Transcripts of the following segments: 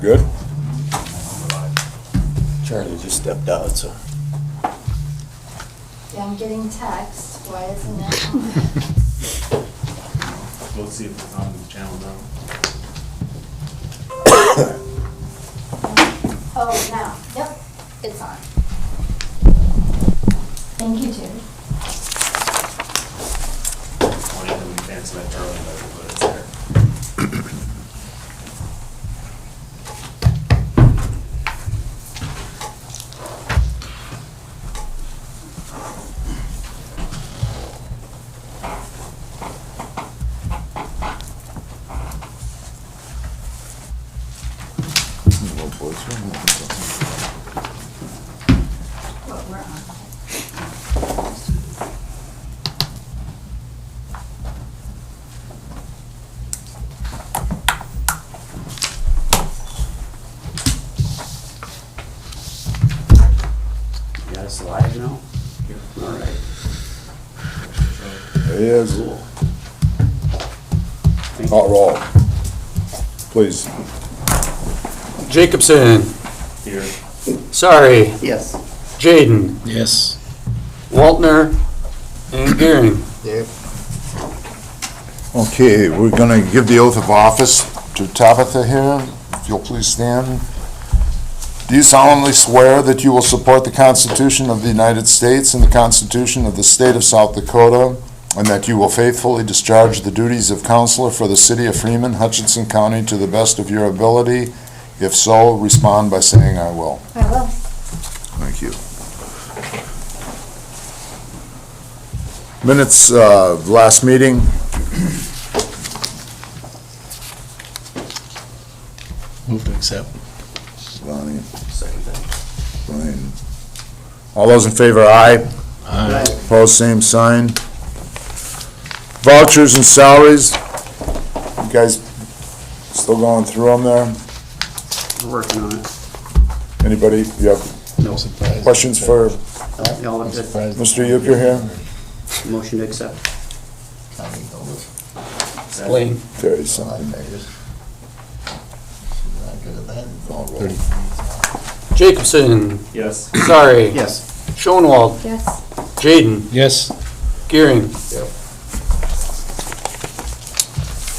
good? Charlie just stepped out, so. Yeah, I'm getting text, why isn't it on? Let's see if it's on the channel now. Oh, now, yep, it's on. Thank you, Judy. Well, you can cancel that Charlie, but it's there. What we're on. You got us live now? All right. There he is. Cool. Hot roll. Please. Jacobson, Here. sorry, Yes. Jaden, Yes. Waltner, and Gearing. Yep. Okay, we're gonna give the oath of office to Tabitha here. If you'll please stand. Do you solemnly swear that you will support the Constitution of the United States and the Constitution of the State of South Dakota, and that you will faithfully discharge the duties of counselor for the city of Freeman, Hutchinson County, to the best of your ability? If so, respond by saying, "I will." I will. Thank you. Minutes of last meeting. Move to accept. Lonnie, Second thing. Brian. All those in favor, aye. Aye. Opposed, same sign. Vouchers and salaries. You guys still going through them there? We're working on it. Anybody, you have No. Surprise. questions for No, I'm good. Surprise. Mr. Euchre here? Motion to accept. Blaine. Terry, something. Call roll. Jacobson, Yes. sorry, Yes. Schoenwald, Yes. Jaden, Yes. Gearing.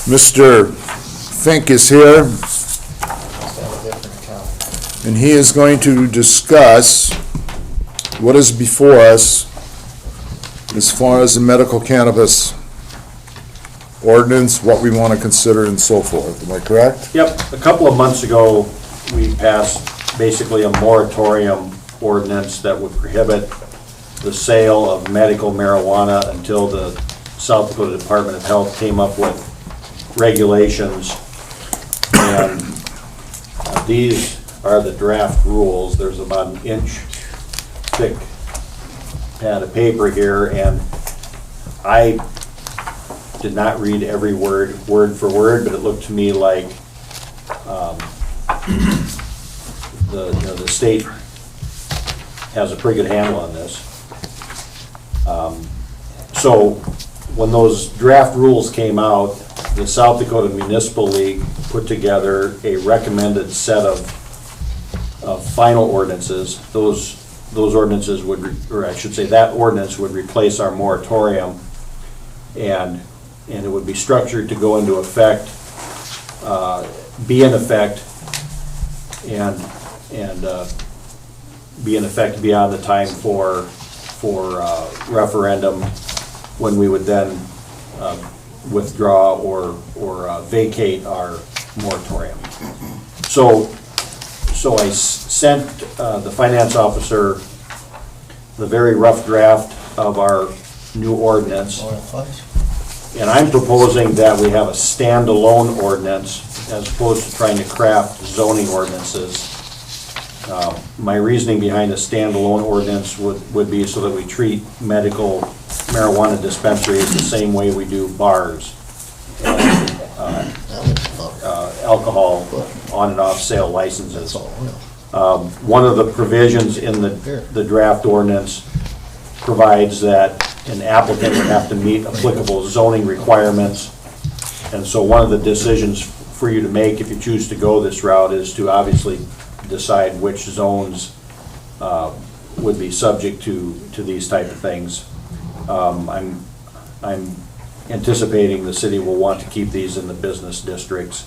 Mr. Fink is here, and he is going to discuss what is before us as far as the medical cannabis ordinance, what we want to consider and so forth. Am I correct? Yep, a couple of months ago, we passed basically a moratorium ordinance that would prohibit the sale of medical marijuana until the South Dakota Department of Health came up with regulations. And these are the draft rules. There's about an inch thick pad of paper here, and I did not read every word for word, but it looked to me like the state has a pretty good handle on this. So when those draft rules came out, the South Dakota Municipal League put together a recommended set of final ordinances. Those ordinances would, or I should say, that ordinance would replace our moratorium, and it would be structured to go into effect, be in effect, and be in effect beyond the time for referendum, when we would then withdraw or vacate our moratorium. So I sent the finance officer the very rough draft of our new ordinance. And I'm proposing that we have a standalone ordinance as opposed to trying to craft zoning ordinances. My reasoning behind a standalone ordinance would be so that we treat medical marijuana dispensaries the same way we do bars, and alcohol on and off sale licenses. One of the provisions in the draft ordinance provides that an applicant would have to meet applicable zoning requirements. And so one of the decisions for you to make if you choose to go this route is to obviously decide which zones would be subject to these type of things. I'm anticipating the city will want to keep these in the business districts.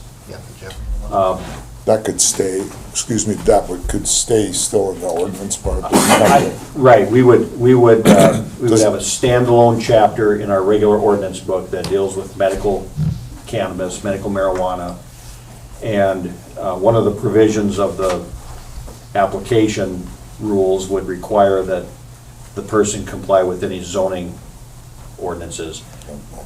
That could stay, could stay still in the ordinance part. Right, we would have a standalone chapter in our regular ordinance book that deals with medical cannabis, medical marijuana. And one of the provisions of the application rules would require that the person comply with any zoning ordinances.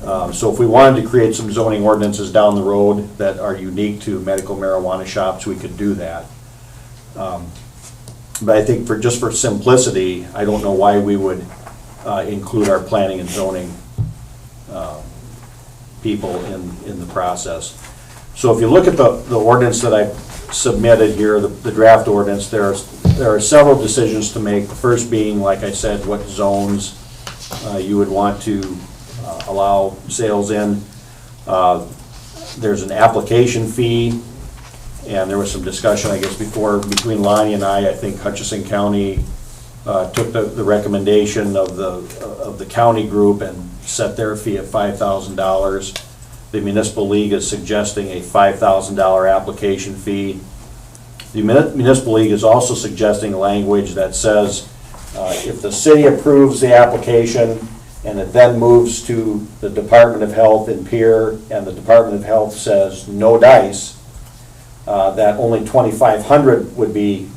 So if we wanted to create some zoning ordinances down the road that are unique to medical marijuana shops, we could do that. But I think just for simplicity, I don't know why we would include our planning and zoning people in the process. So if you look at the ordinance that I submitted here, the draft ordinance, there are several decisions to make. The first being, like I said, what zones you would want to allow sales in. There's an application fee, and there was some discussion, I guess, before between Lonnie and I think Hutchinson County took the recommendation of the county group and set their fee at $5,000. The Municipal League is suggesting a $5,000 application fee. The Municipal League is also suggesting language that says if the city approves the application and it then moves to the Department of Health in Pierre, and the Department of Health says no dice, that only $2,500 would be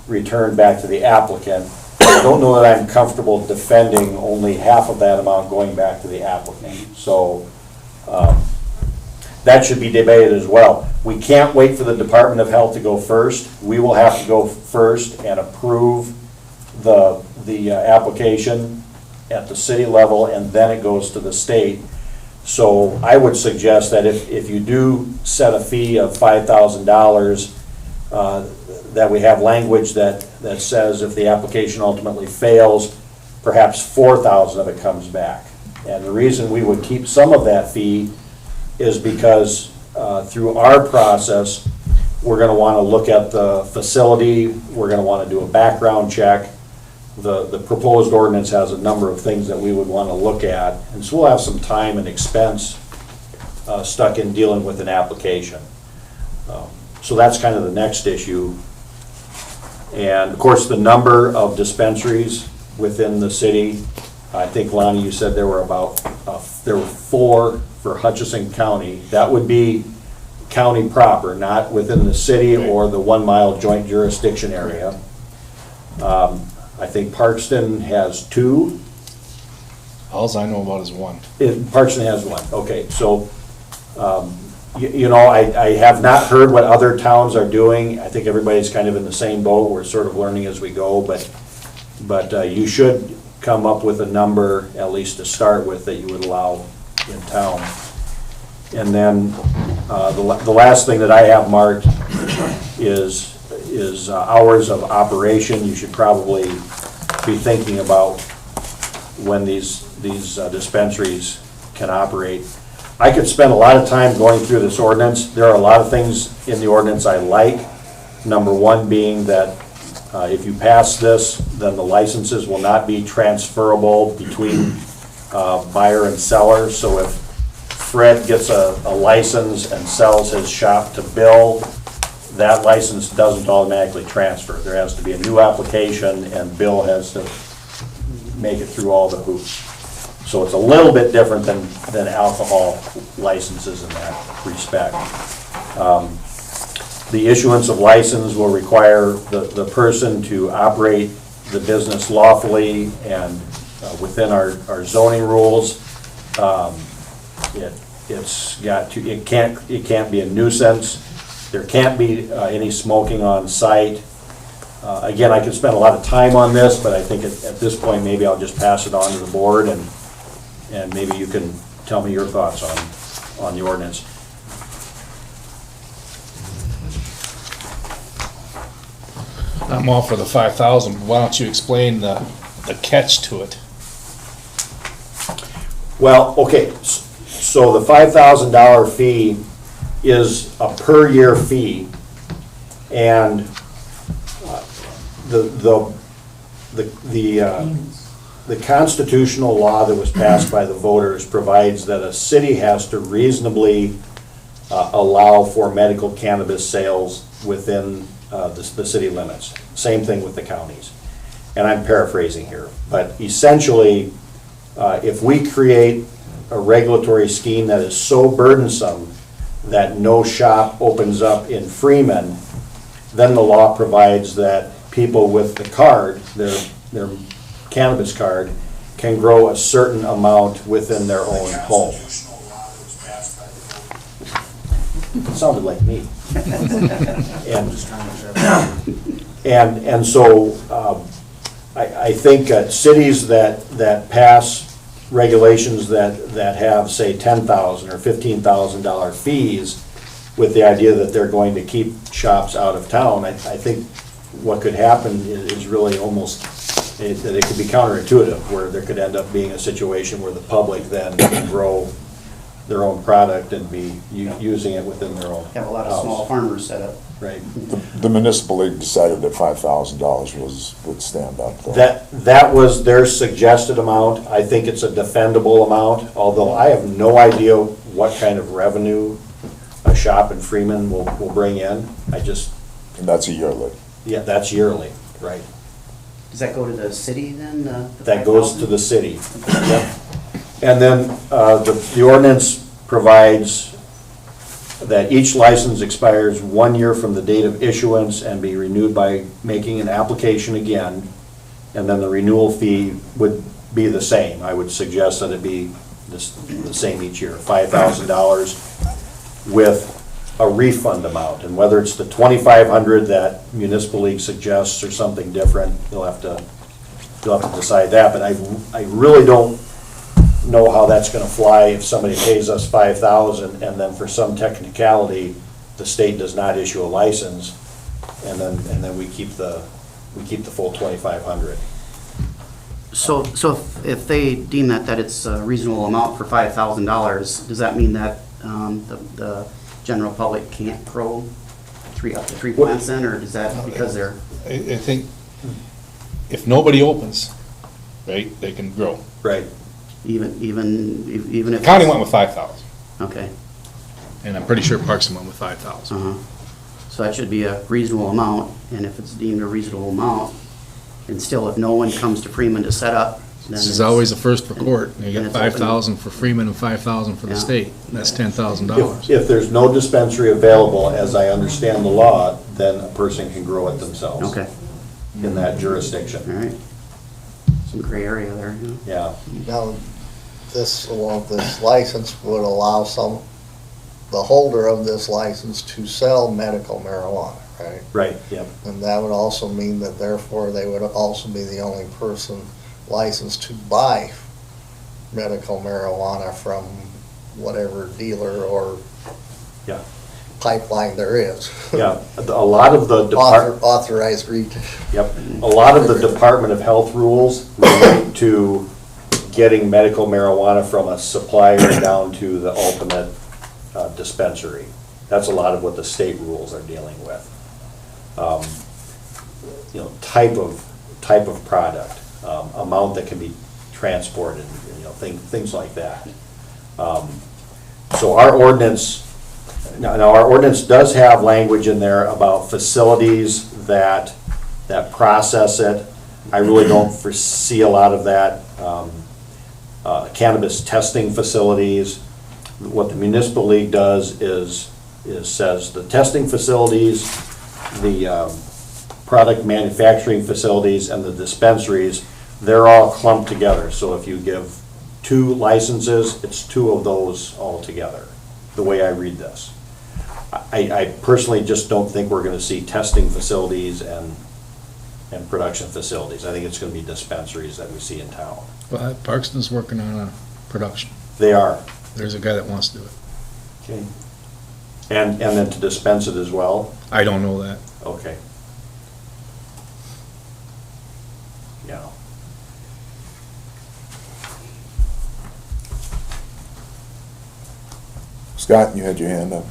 returned back to the applicant. I don't know that I'm comfortable defending only half of that amount going back to the applicant. So that should be debated as well. We can't wait for the Department of Health to go first. We will have to go first and approve the application at the city level, and then it goes to the state. So I would suggest that if you do set a fee of $5,000, that we have language that says if the application ultimately fails, perhaps $4,000 of it comes back. And the reason we would keep some of that fee is because through our process, we're going to want to look at the facility, we're going to want to do a background check. The proposed ordinance has a number of things that we would want to look at, and so we'll have some time and expense stuck in dealing with an application. So that's kind of the next issue. And of course, the number of dispensaries within the city, I think, Lonnie, you said there were 4 for Hutchinson County. That would be county proper, not within the city or the 1 mile joint jurisdiction area. I think Parkston has 2. Alls I know about is one. Parkston has 1, okay, so, I have not heard what other towns are doing. I think everybody's kind of in the same boat, we're sort of learning as we go, but you should come up with a number, at least to start with, that you would allow in town. And then, the last thing that I have marked is hours of operation. You should probably be thinking about when these dispensaries can operate. I could spend a lot of time going through this ordinance. There are a lot of things in the ordinance I like. Number one being that if you pass this, then the licenses will not be transferable between buyer and seller. So if Fred gets a license and sells his shop to Bill, that license doesn't automatically transfer. There has to be a new application, and Bill has to make it through all the hoops. So it's a little bit different than alcohol licenses in that respect. The issuance of license will require the person to operate the business lawfully and within our zoning rules. It can't be a nuisance. There can't be any smoking on site. Again, I could spend a lot of time on this, but I think at this point, maybe I'll just pass it on to the board, and maybe you can tell me your thoughts on the ordinance. I'm all for the 5,000, but why don't you explain the catch to it? Well, okay, so the $5,000 fee is a per-year fee, and the constitutional law that was passed by the voters provides that a city has to reasonably allow for medical cannabis sales within the city limits. Same thing with the counties. And I'm paraphrasing here, but essentially, if we create a regulatory scheme that is so burdensome that no shop opens up in Freeman, then the law provides that people with the card, their cannabis card, can grow a certain amount within their own home. It sounded like me. And so I think cities that pass regulations that have, say, $10,000 or $15,000 fees with the idea that they're going to keep shops out of town, I think what could happen is really almost, that it could be counterintuitive, where there could end up being a situation where the public then can grow their own product and be using it within their own Have a lot of house. small farmers set up. Right. The municipal league decided that $5,000 would stand up, though. That was their suggested amount. I think it's a defendable amount, although I have no idea what kind of revenue a shop in Freeman will bring in. And that's a yearly. Yeah, that's yearly, right. Does that go to the city then? That goes to the city. Yep. And then the ordinance provides that each license expires 1 year from the date of issuance and be renewed by making an application again. And then the renewal fee would be the same. I would suggest that it be the same each year, $5,000 with a refund amount. And whether it's the $2,500 that Municipal League suggests or something different, you'll have to decide that. But I really don't know how that's gonna fly if somebody pays us $5,000 and then for some technicality, the state does not issue a license, and then we keep the full $2,500. So if they deem that it's a reasonable amount for $5,000, does that mean that the general public can't grow up to 3 plants then, or is that because they're? I think if nobody opens, right, they can grow. Right. Even The if. county went with 5,000, Okay, and I'm pretty sure Parks went with 5,000. so that should be a reasonable amount, and if it's deemed a reasonable amount, and still if no one comes to Freeman to set up, then This is it's- always a first for court. You And get it's open. 5,000 for Freeman and 5,000 for the Yeah. state. That's $10,000. If there's no dispensary available, as I understand the law, then a person can grow it themselves. Okay, In that jurisdiction. all right. Some gray area there, Yeah, Now, this license would allow the holder of this license to sell medical marijuana, right? right, yep. And that would also mean that therefore they would also be the only person licensed to buy medical marijuana from whatever dealer or Yeah. pipeline there is. Yeah, a lot of the Authorized retail. Yep, a lot of the Department of Health rules relate to getting medical marijuana from a supplier down to the ultimate dispensary. That's a lot of what the state rules are dealing with. Type of product, amount that can be transported, things like that. So our ordinance, now our ordinance does have language in there about facilities that process it. I really don't foresee a lot of that. Cannabis testing facilities. What the Municipal League does is says the testing facilities, the product manufacturing facilities, and the dispensaries, they're all clumped together. So if you give 2 licenses, it's 2 of those all together, the way I read this. I personally just don't think we're gonna see testing facilities and production facilities. I think it's gonna be dispensaries that we see in town. Well, Parkston's working on a production. They are. There's a guy that wants to do it. Okay. And then to dispense it as well? I don't know that. Okay. Yeah. Scott, you had your hand up.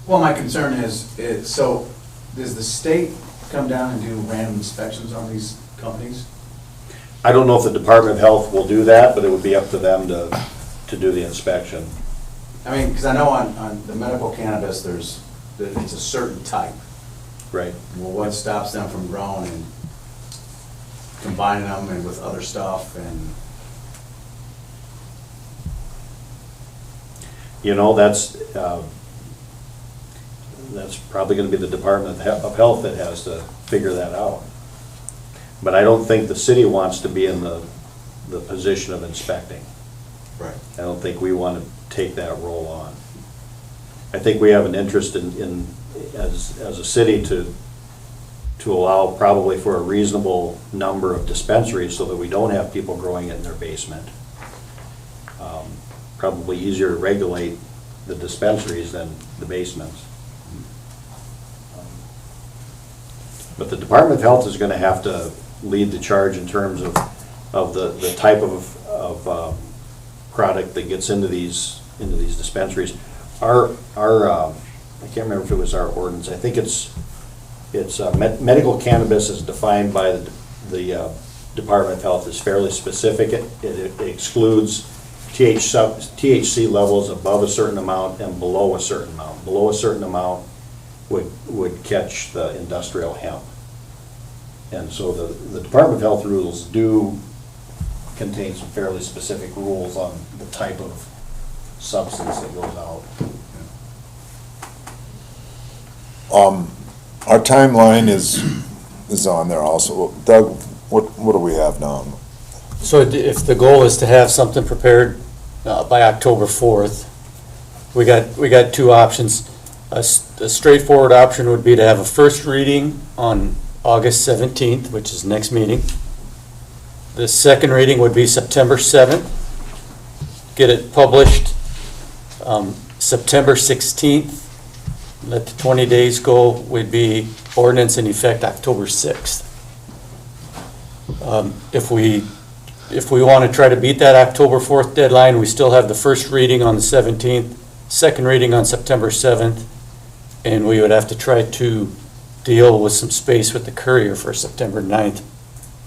Well, my concern is, so does the state come down and do random inspections on these companies? I don't know if the Department of Health will do that, but it would be up to them to do the inspection. I mean, because I know on the medical cannabis, it's a certain type. Right. Well, what stops them from growing and combining them and with other stuff and? You know, that's probably gonna be the Department of Health that has to figure that out. But I don't think the city wants to be in the position of inspecting. Right. I don't think we want to take that role on. I think we have an interest in as a city, to allow probably for a reasonable number of dispensaries so that we don't have people growing it in their basement. Probably easier to regulate the dispensaries than the basements. But the Department of Health is gonna have to lead the charge in terms of the type of product that gets into these dispensaries. Our I can't remember if it was our ordinance, I think it's medical cannabis is defined by the Department of Health as fairly specific. It excludes THC levels above a certain amount and below a certain amount. Below a certain amount would catch the industrial hemp. And so the Department of Health rules do contain some fairly specific rules on the type of substance that goes out. Our timeline is on there also. Doug, what do we have now? So if the goal is to have something prepared by October 4th, we got two options. A straightforward option would be to have a first reading on August 17th, which is next meeting. The second reading would be September 7th. Get it published September 16th. Let the 20 days go, would be ordinance in effect October 6th. If we want to try to beat that October 4th deadline, we still have the first reading on the 17th, second reading on September 7th, and we would have to try to deal with some space with the Courier for September 9th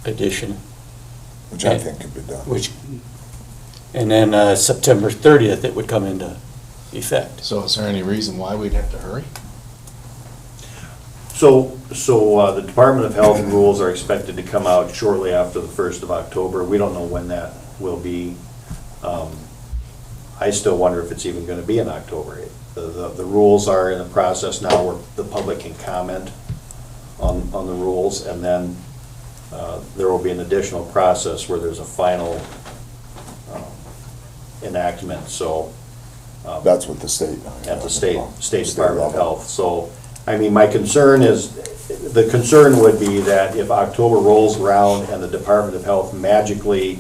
edition. Which I think could be done. And then September 30th, it would come into effect. So is there any reason why we'd have to hurry? So the Department of Health rules are expected to come out shortly after the 1st of October. We don't know when that will be. I still wonder if it's even going to be in October. The rules are in a process now where the public can comment on the rules, and then there will be an additional process where there's a final enactment. So That's what the state. at the State Department of Health. So, I mean, my concern is, the concern would be that if October rolls around and the Department of Health magically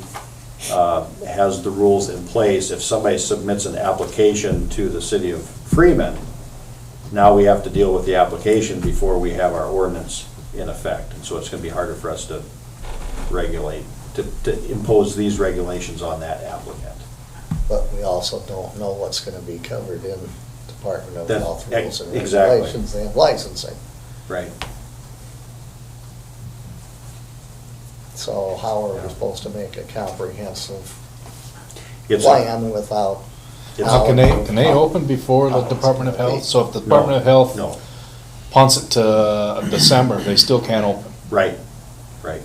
has the rules in place, if somebody submits an application to the city of Freeman, now we have to deal with the application before we have our ordinance in effect. And so it's gonna be harder for us to regulate, to impose these regulations on that applicant. But we also don't know what's gonna be covered in Department of That's Health rules and exactly. regulations and licensing. Right. So how are we supposed to make a comprehensive It's plan without? It's- Now, can they open before the Department of Health? So if the Department of Health No, punts it to December, they still can't open? right, right.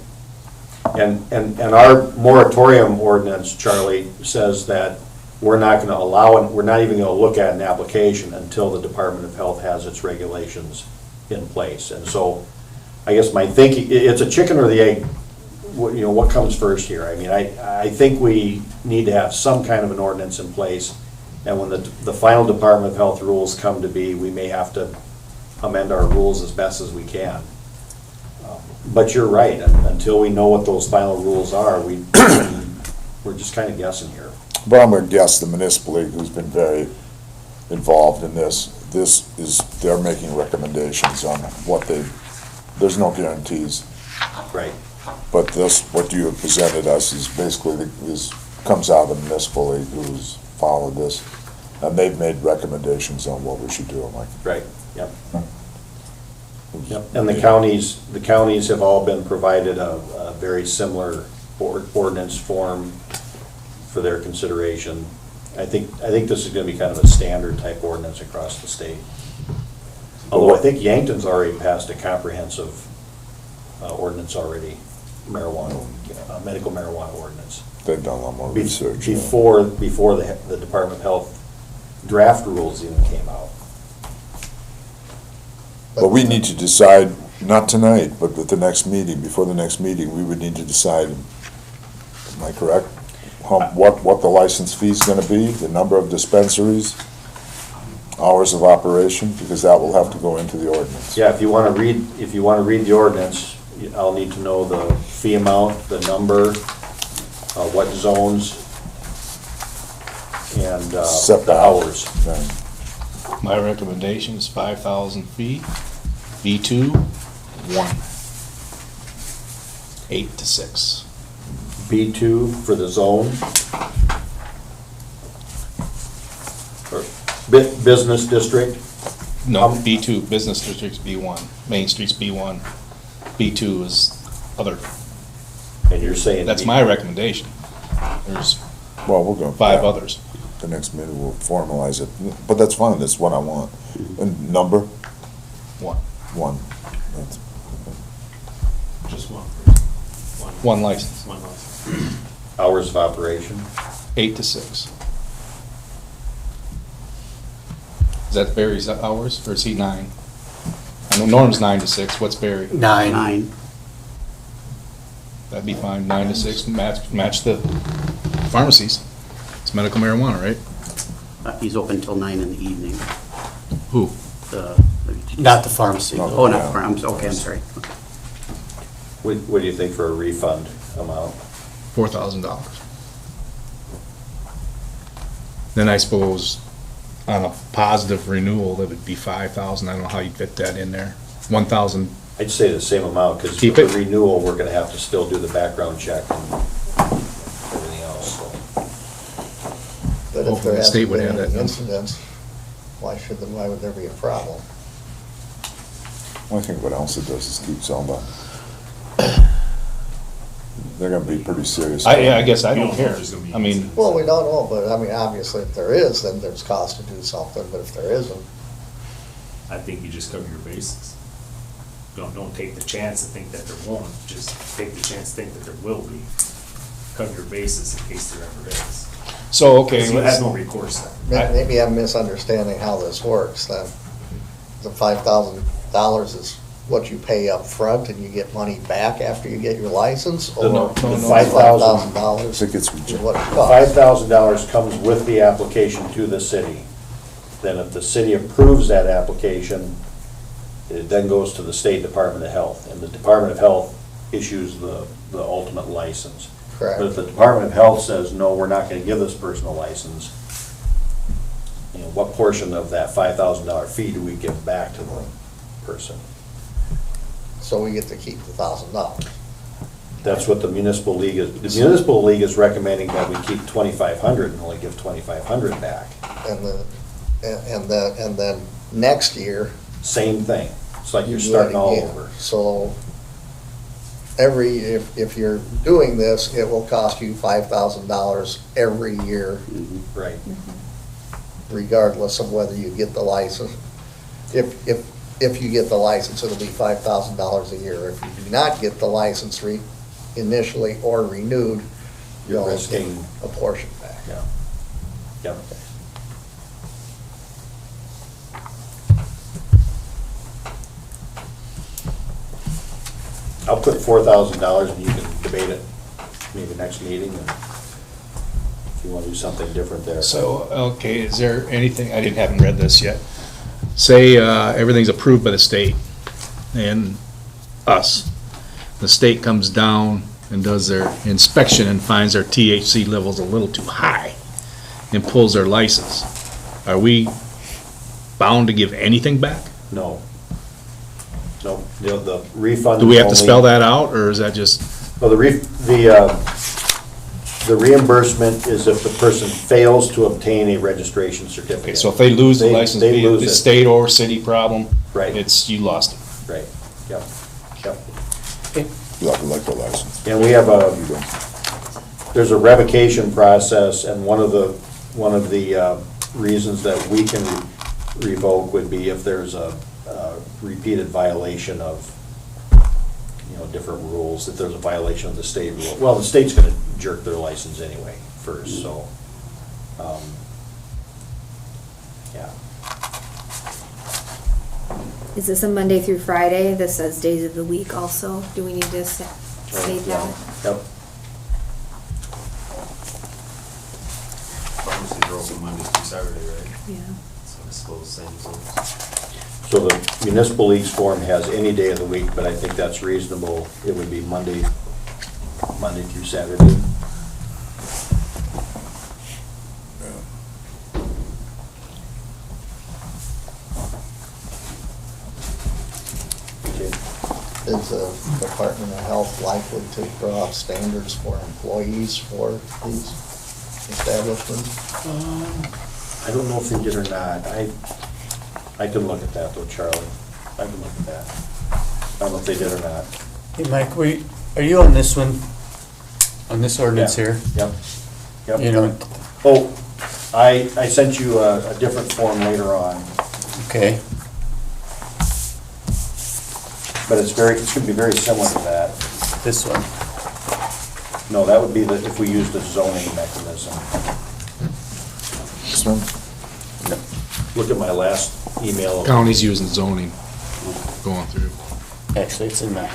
And our moratorium ordinance, Charlie, says that we're not gonna allow, we're not even gonna look at an application until the Department of Health has its regulations in place. And so, I guess my thinking, it's a chicken or the egg, what comes first here? I mean, I think we need to have some kind of an ordinance in place, and when the final Department of Health rules come to be, we may have to amend our rules as best as we can. But you're right, until we know what those final rules are, we're just kind of guessing here. But I'm gonna guess the municipal league, who's been very involved in this is, they're making recommendations on what there's no guarantees. Right. But this, what you have presented us is basically, comes out of the municipal league who's followed this. And they've made recommendations on what we should do, Mike. Right, yep. Yep, and the counties have all been provided a very similar ordinance form for their consideration. I think this is gonna be kind of a standard type ordinance across the state. Although I think Yankton's already passed a comprehensive ordinance already, marijuana, medical marijuana ordinance. They've done a lot more research. Before the Department of Health draft rules even came out. But we need to decide, not tonight, but at the next meeting, before the next meeting, we would need to decide, am I correct? What the license fee is gonna be, the number of dispensaries, hours of operation, because that will have to go into the ordinance. Yeah, if you wanna read the ordinance, I'll need to know the fee amount, the number, what zones, and the Setback. hours. Right. My recommendation is 5,000 feet, B2, 1. 8 to 6. B2 for the zone. Or business district, No, B2, business district's B1, Main Street's B1, B2 is other. and you're saying. That's my recommendation. There's Well, we're gonna. 5 others. The next meeting, we'll formalize it, but that's fine, that's what I want. And number, 1. 1. That's- Just one. 1 license, One license. Hours of operation. 8 to 6. Is that Barry's hours, or is he 9? I know Norm's 9 to 6, what's Barry? 9. That'd be fine, 9 to 6, match the pharmacies. It's medical marijuana, right? He's open till 9 in the evening. Who? Not the pharmacy. No. Oh, not, okay, I'm sorry. Okay. What do you think for a refund amount? $4,000. Then I suppose on a positive renewal, that would be 5,000. I don't know how you'd fit that in there. 1,000. I'd say the same amount, because Keep for it. the renewal, we're gonna have to still do the background check and everything else, so. But if Hopefully there the state hasn't would been have that any done. incidents, why would there be a problem? I think what else it does is keep somebody. They're gonna be pretty serious. I guess I You don't don't know if care. there's gonna be I mean, incidents. Well, we don't know, but I mean, obviously, if there is, then there's cost to do something, but if there isn't, I think you just cover your bases. Don't take the chance to think that there won't, just take the chance to think that there will be. Cover your bases in case there ever is. so, okay. Because you have no recourse then. maybe I'm misunderstanding how this works, then. The $5,000 is what you pay up front, and you get money back after you get your license? Or No, no, no. $5,000 I think it's is what it costs? $5,000 comes with the application to the city. Then if the city approves that application, it then goes to the State Department of Health, and the Department of Health issues the ultimate license. Correct. But if the Department of Health says, no, we're not gonna give this person a license, you know, what portion of that $5,000 fee do we give back to the person? So we get to keep the $1,000. That's what the municipal league is, the municipal league is recommending that we keep 2,500 and only give 2,500 back. And then next year, Same thing. It's like you you're do it starting all again. over. So if you're doing this, it will cost you $5,000 every year, Right. regardless of whether you get the license. If you get the license, it'll be $5,000 a year. If you do not get the license initially or renewed, You're you'll get risking, a portion back. yeah. Yep. I'll put $4,000 and you can debate it maybe next meeting, and if you want to do something different there. So, okay, is there anything, I haven't read this yet. Say, everything's approved by the state and us. The state comes down and does their inspection and finds our THC levels a little too high and pulls their license. Are we bound to give anything back? No. No, the refund. Do we have to only- spell that out, or is that just, Well, the The reimbursement is if the person fails to obtain a registration certificate. Okay, so if they lose the They- license, they be it lose the it. state or city problem, Right. it's, you lost it. Right, yep, yep. You have a liquor license. And we have You don't. there's a revocation process, and one of the reasons that we can revoke would be if there's a repeated violation of, different rules, if there's a violation of the state rule. Well, the state's gonna jerk their license anyway first, so, yeah. Is this a Monday through Friday? This says days of the week also. Do we need to state Yeah, that? Yep. Pharmacies are open Monday through Saturday, right? Yeah. So I suppose same as those. So the municipal leagues form has any day of the week, but I think that's reasonable. It would be Monday through Saturday. Okay. Is the Department of Health likely to draw up standards for employees for these establishments? I don't know if they did or not. I can look at that though, Charlie. I can look at that. I don't know if they did or not. Hey, Mike, are you on this one? On this ordinance Yeah. here? Yep. Yep. You know, Oh, I sent you a different form later on, okay, but it should be very similar to that. this one. No, that would be if we used the zoning mechanism. This one? Look at my last email. County's using zoning, going through. Actually, it's in my,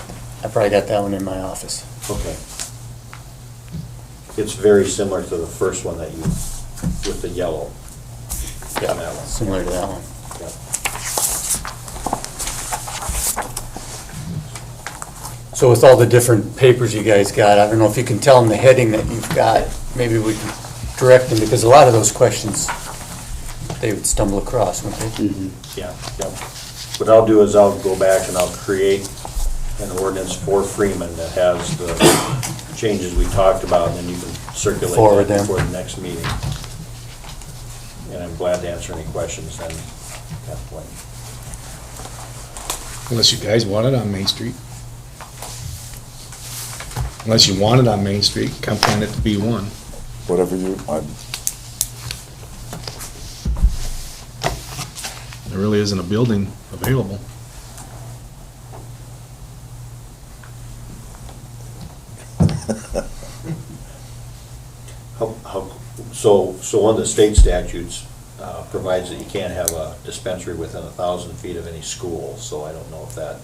I probably got that one in my office. Okay. It's very similar to the first one that you, with the yellow. Yeah, That one. similar to that one. Yeah. So with all the different papers you guys got, I don't know if you can tell them the heading that you've got. Maybe we can direct them, because a lot of those questions, they would stumble across, wouldn't they? Yeah, yeah. What I'll do is I'll go back and I'll create an ordinance for Freeman that has the changes we talked about, and then you can circulate Forward that them. before the next meeting. And I'm glad to answer any questions then at that point. Unless you guys want it on Main Street. Unless you want it on Main Street, come find it to be one. Whatever you, There really isn't a building available. So one of the state statutes provides that you can't have a dispensary within 1,000 feet of any school, so I don't know if that,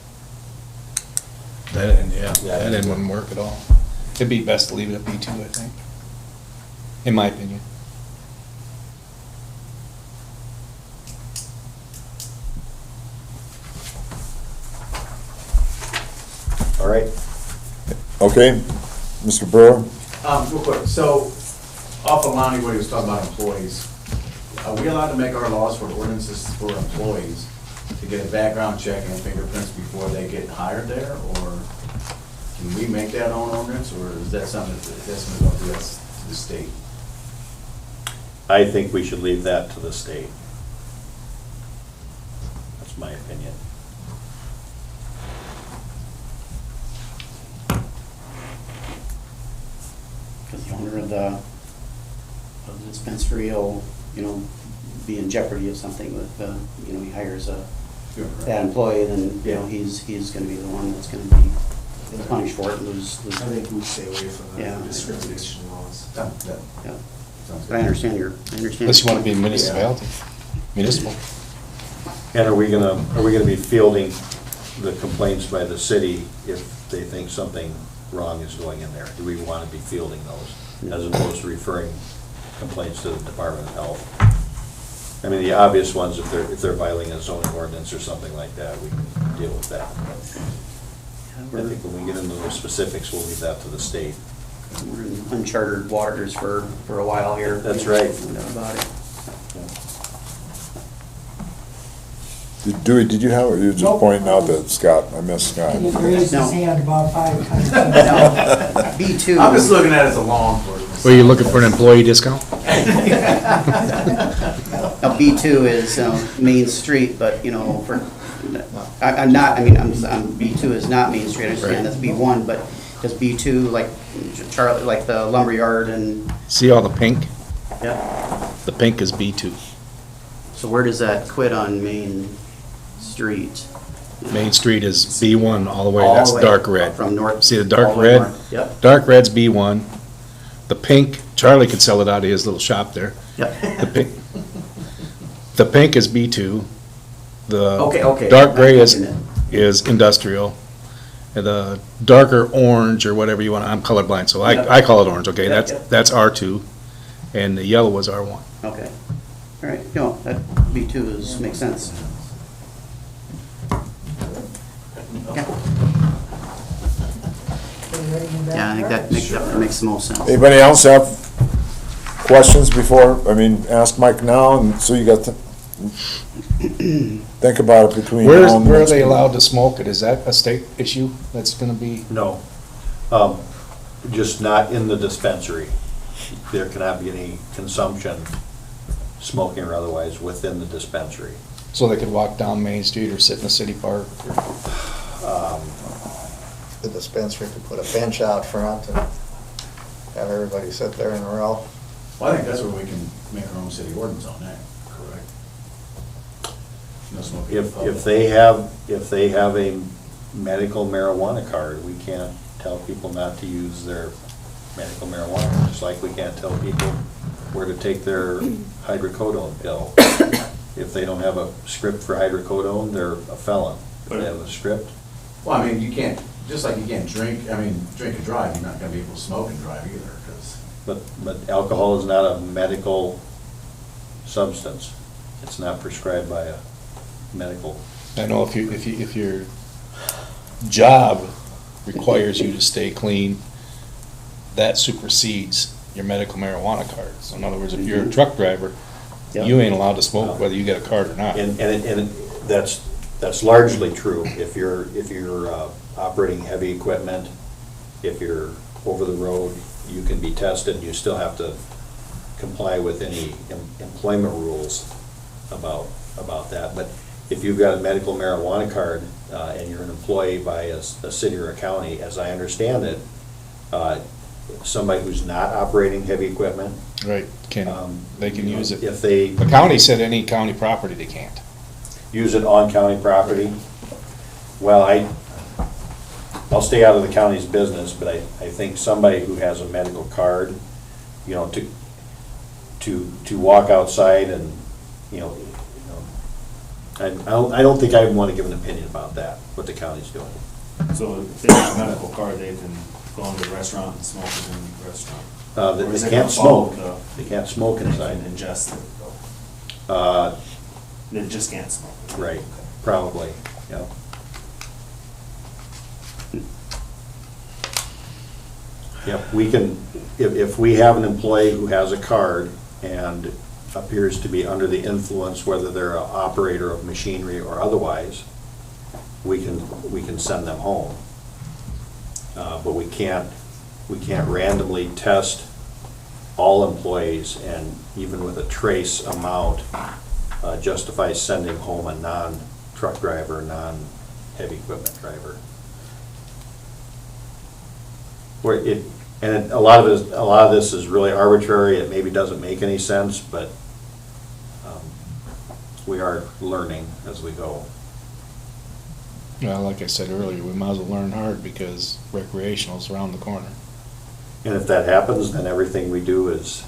That end wouldn't work at all. It'd be best to leave it at B2, I think. In my opinion. all right? okay, Mr. Brewer? Real quick, so off of Lonnie, what he was talking about employees, are we allowed to make our laws for ordinances for employees to get a background check and fingerprints before they get hired there, or can we make that own ordinance, or is that something that's going to go to the state? I think we should leave that to the state. That's my opinion. Because the owner of the dispensary will, be in jeopardy of something with, he hires a bad employee, then, he's gonna be the one that's gonna be punished for it, and lose. I think we stay away from Yeah. the discrimination laws. That Yeah, sounds but I good. understand Unless you want to be municipality, municipal. And are we gonna be fielding the complaints by the city if they think something wrong is going in there? Do we want to be fielding those, as opposed to referring complaints to the Department of Health? I mean, the obvious ones, if they're violating a zoning ordinance or something like that, we can deal with that. I think when we get into the specifics, we'll leave that to the state. We're in uncharted waters for a while here. That's right. No doubt about it. Dewey, did you have, or you were just Nope. pointing out that Scott, I missed Scott. He raised No. his hand about 5 times. No, B2. I'm just looking at it as a law enforcement Were you looking for an employee discount? Now, B2 is Main Street, but, you know, I'm not, I mean, B2 is not Main Street, I understand that's B1, but does B2, like Charlie, like the lumberyard and, See all the pink? yeah, The pink is B2. so where does that quit on Main Street? Main Street is B1 all the way, All the that's way dark red. From north. See the all dark way red? north. Yep, Dark red's B1. The pink, Charlie could sell it out of his little shop there. yep. The pink is B2. The Okay. dark gray I'm getting it. is industrial. And the darker orange or whatever you want, I'm colorblind, so Yep. I call it orange, okay? Yep, That's yep. that's R2, and the yellow was R1. Okay, all right, no, that B2 makes sense. Yeah, I think that makes the most sense. Anybody else have questions before, ask Mike now, and so you got to think about it between now and the Where are next they meeting. allowed to smoke it? Is that a state issue that's gonna be? No, just not in the dispensary. There cannot be any consumption, smoking or otherwise, within the dispensary. So they could walk down Main Street or sit in the city park? The dispensary could put a bench out front and have everybody sit there in a row. Well, I think that's where we can make our own city ordinance on that, correct? No smoking in public. If they have a medical marijuana card, we can't tell people not to use their medical marijuana, just like we can't tell people where to take their hydrocodone pill. If they don't have a script for hydrocodone, they're a felon. If they have a script, Well, I mean, you can't, just like you can't drink and drive, you're not gonna be able to smoke and drive either, because. but alcohol is not a medical substance. It's not prescribed by a medical. I know if your job requires you to stay clean, that supersedes your medical marijuana card. So in other words, if you're a truck driver, Yep. you ain't allowed to smoke whether you get a card or not. And that's largely true. If you're operating heavy equipment, if you're over the road, you can be tested, you still have to comply with any employment rules about that. But if you've got a medical marijuana card, and you're an employee by a city or a county, as I understand it, somebody who's not operating heavy equipment, Right, they can use it. if they The county said any county property they can't. use it on county property, well, I'll stay out of the county's business, but I think somebody who has a medical card, you know, to walk outside and, I don't think I would want to give an opinion about that, what the county's doing. So if they have a medical card, they can go into the restaurant and smoke it in the restaurant? Or is They it can't gonna follow smoke, they can't smoke They inside. can ingest it, Uh, they just can't smoke. Right, probably, yeah. Yep, we can, if we have an employee who has a card and appears to be under the influence, whether they're an operator of machinery or otherwise, we can send them home. But we can't randomly test all employees, and even with a trace amount, justify sending home a non-truck driver, non-heavy equipment driver. A lot of this is really arbitrary, it maybe doesn't make any sense, but we are learning as we go. Well, like I said earlier, we might as well learn hard because recreational is around the corner. And if that happens, then everything we do is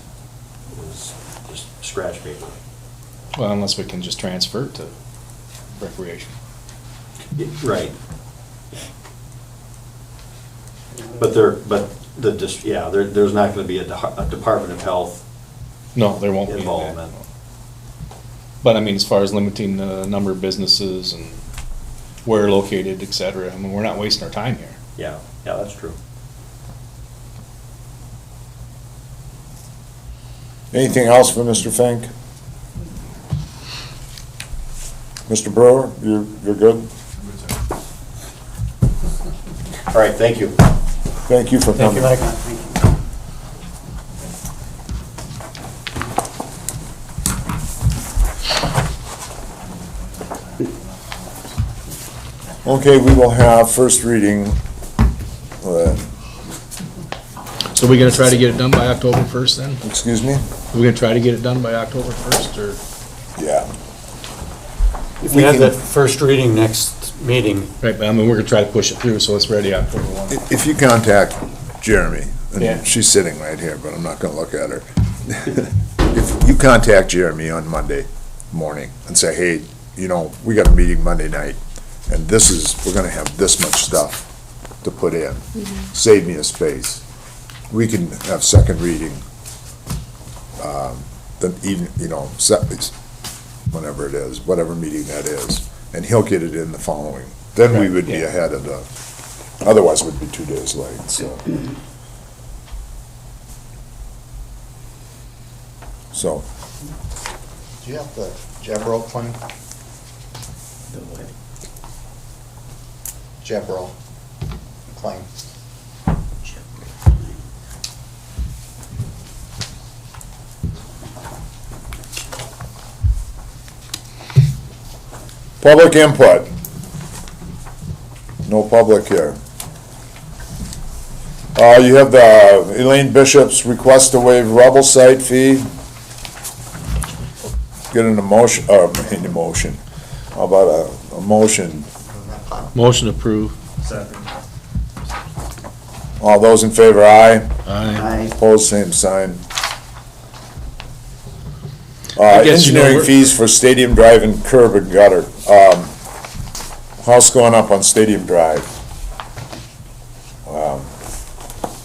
just scratch paper. Well, unless we can just transfer it to recreation. Right. There's not gonna be a Department of Health No, there won't be that. involvement. But I mean, as far as limiting the number of businesses and where located, et cetera, I mean, we're not wasting our time here. Yeah, that's true. Anything else for Mr. Fink? Mr. Brewer, you're good? All right, thank you. Thank you for coming. Okay, we will have first reading. So we gonna try to get it done by October 1st then? Excuse me? We're gonna try to get it done by October 1st, or? Yeah. If we have that first reading next meeting, Right, but I mean, we're gonna try to push it through, so it's ready October 1. If you contact Jeremy, Yeah. and she's sitting right here, but I'm not gonna look at her. If you contact Jeremy on Monday morning and say, hey, you know, we got a meeting Monday night, and we're gonna have this much stuff to put in. Save me a space. We can have second reading, then even, you know, whenever it is, whatever meeting that is, and he'll get it in the following. Then we Right, would be yeah. ahead of otherwise we'd be 2 days late, so. So, Do you have the Jebro claim? The what? Jebro claim. public input. No public here. You have the Elaine Bishop's request to waive rubble site fee. Get an emotion, an emotion. How about a motion? Motion approved. Second. All those in favor, aye. Aye. Opposed, same sign. I guess, you know, Engineering we're- fees for Stadium Drive and curb and gutter. House going up on Stadium Drive.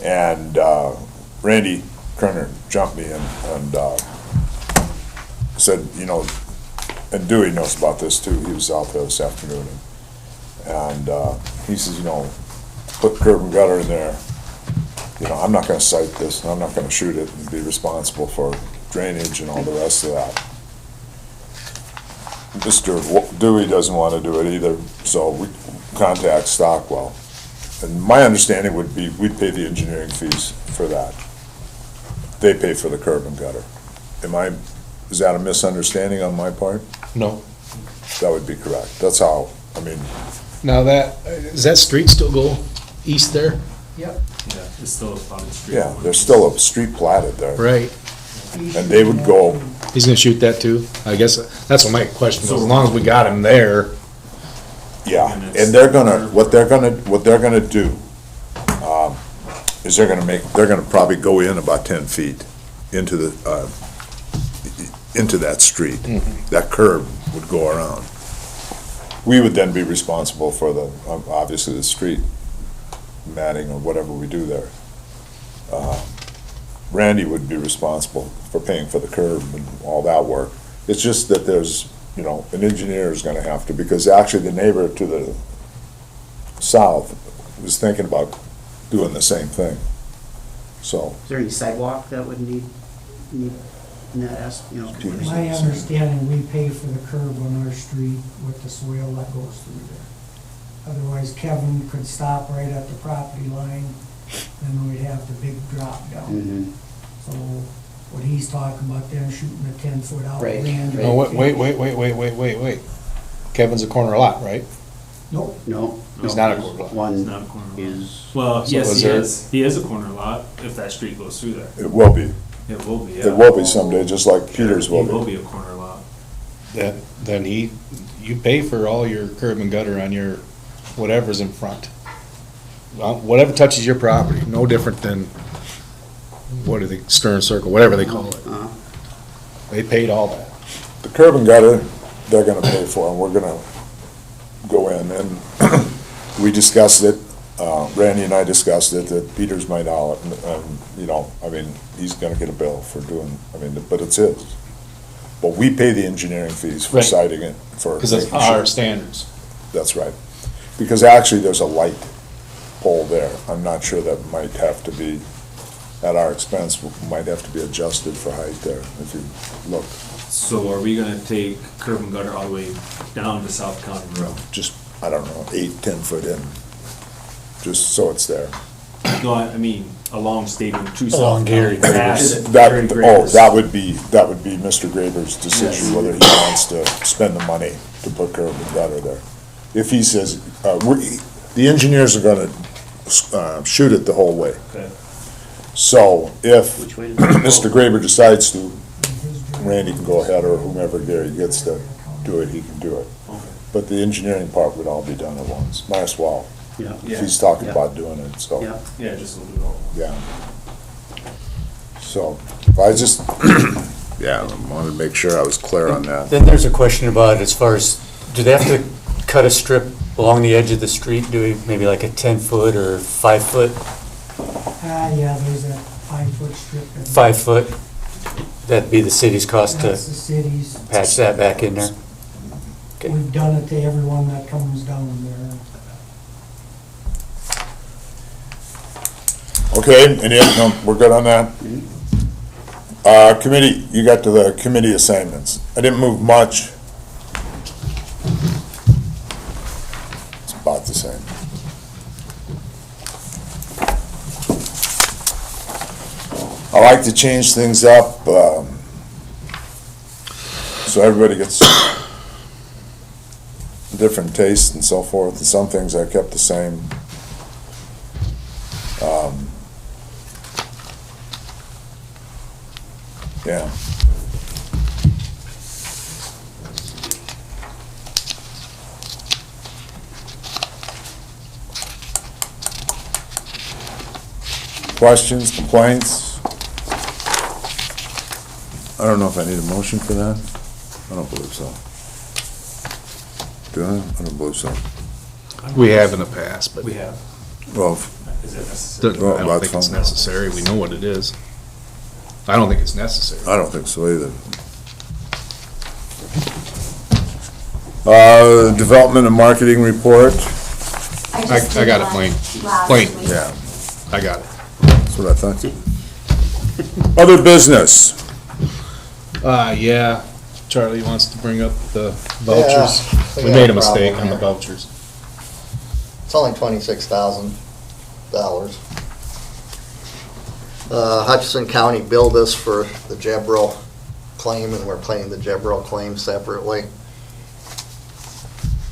And Randy Kerner jumped me and said, you know, and Dewey knows about this too, he was out there this afternoon. And he says, you know, put curb and gutter in there. You know, I'm not gonna cite this, and I'm not gonna shoot it and be responsible for drainage and all the rest of that. Mr. Dewey doesn't wanna do it either, so we contact Stockwell. And my understanding would be, we'd pay the engineering fees for that. They pay for the curb and gutter. Is that a misunderstanding on my part? No. That would be correct. That's how, I mean, Now does that street still go east there? Yeah, it's still a public street. yeah, there's still a street platted there. Right. And they would go, He's gonna shoot that too? I guess, that's what my question was, as long as we got him there. yeah, and they're gonna, what they're gonna do, is they're gonna probably go in about 10 feet into that street. That curb would go around. We would then be responsible for obviously the street matting or whatever we do there. Randy would be responsible for paying for the curb and all that work. It's just that there's, you know, an engineer is gonna have to, because actually the neighbor to the south was thinking about doing the same thing. So, Is there any sidewalk that would need in that, you know? Peter's- My understanding, we pay for the curb on our street with the swale that goes through there. Otherwise, Kevin could stop right at the property line, and we'd have the big drop down. Mhm. So what he's talking about, them shooting a 10-foot out. Right, land. right. No, wait. Kevin's a corner lot, right? Nope, No. He's no, not a there's corner lot. One It's not a corner lot. is, Well, So yes, is he there- is. He is a corner lot if that street goes through there. it will be. It will be, yeah. It will be someday, just like Peters will He will be. be a corner lot. Then you pay for all your curb and gutter on your, whatever's in front. Whatever touches your property, no different than, what are they, Stern Circle, whatever they call it. They paid all that. The curb and gutter, they're gonna pay for, and we're gonna go in, and we discussed it, Randy and I discussed it, that Peters might out, you know, I mean, he's gonna get a bill for doing, I mean, but it's his. But we pay the engineering fees for Right. citing it, for. Because it's making sure- our standards. That's right. Because actually, there's a light pole there. I'm not sure that might have to be, at our expense, might have to be adjusted for height there, if you look. So are we gonna take curb and gutter all the way down to South County Road? Just, I don't know, 8, 10 foot in, just so it's there. No, I mean, along State Route 2 Along south. Gary past That, Gary Graber's. that would be Mr. Graber's decision, whether he wants to spend the money to put curb and gutter there. If he says, the engineers are gonna, shoot it the whole way. Okay. So if Which way does it go? Mr. Graber decides to, His driveway Randy can go ahead, or whomever Gary gets to do it, he can do it. Okay. But the engineering part would all be done at once, might as well, Yeah, if he's talking Yeah. about doing it, so. yeah. Yeah, just a little bit all. Yeah. So, I just, yeah, I wanted to make sure I was clear on that. Then there's a question about as far as, do they have to cut a strip along the edge of the street? Do we, maybe like a 10-foot or 5-foot? Yeah, there's a 5-foot strip. 5-foot? That'd be the city's cost That's to the city's. patch that back in there? Okay. We've done it to everyone that comes down there. Okay, any, no, we're good on that? Committee, you got to the committee assignments. I didn't move much. It's about the same. I like to change things up, so everybody gets different tastes and so forth, and some things I kept the same. Yeah. Questions, complaints? I don't know if I need a motion for that. I don't believe so. Do I? I don't believe so. We have in the past, but We have. Well, Is it necessary? I Well, don't that's think it's fine. necessary. We know what it is. I don't think it's necessary. I don't think so either. Development and marketing report, I got it, Blaine. Blaine. yeah, I got it. that's what I thought. Other business, Yeah, Charlie wants to bring up the vouchers. Yeah, We we made got a a mistake on problem the here. vouchers. It's only $26,000. Hutchinson County billed us for the Jebro claim, and we're paying the Jebro claim separately.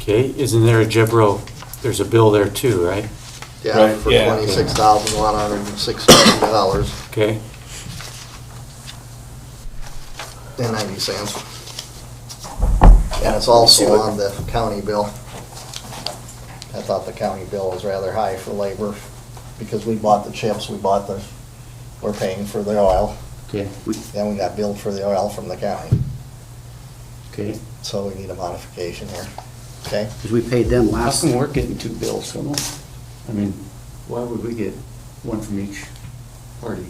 Okay, isn't there a Jebro, there's a bill there too, right? Yeah, Right, for yeah. $26,116 Okay, and 90 cents. And it's also on the county bill. I thought the county bill was rather high for labor, because we bought the chips, we're paying for the oil, Okay, and we got billed for the oil from the county, okay. so we need a modification here, okay? Because we paid them how last. come we're getting two bills, so, I mean, why would we get one from each party?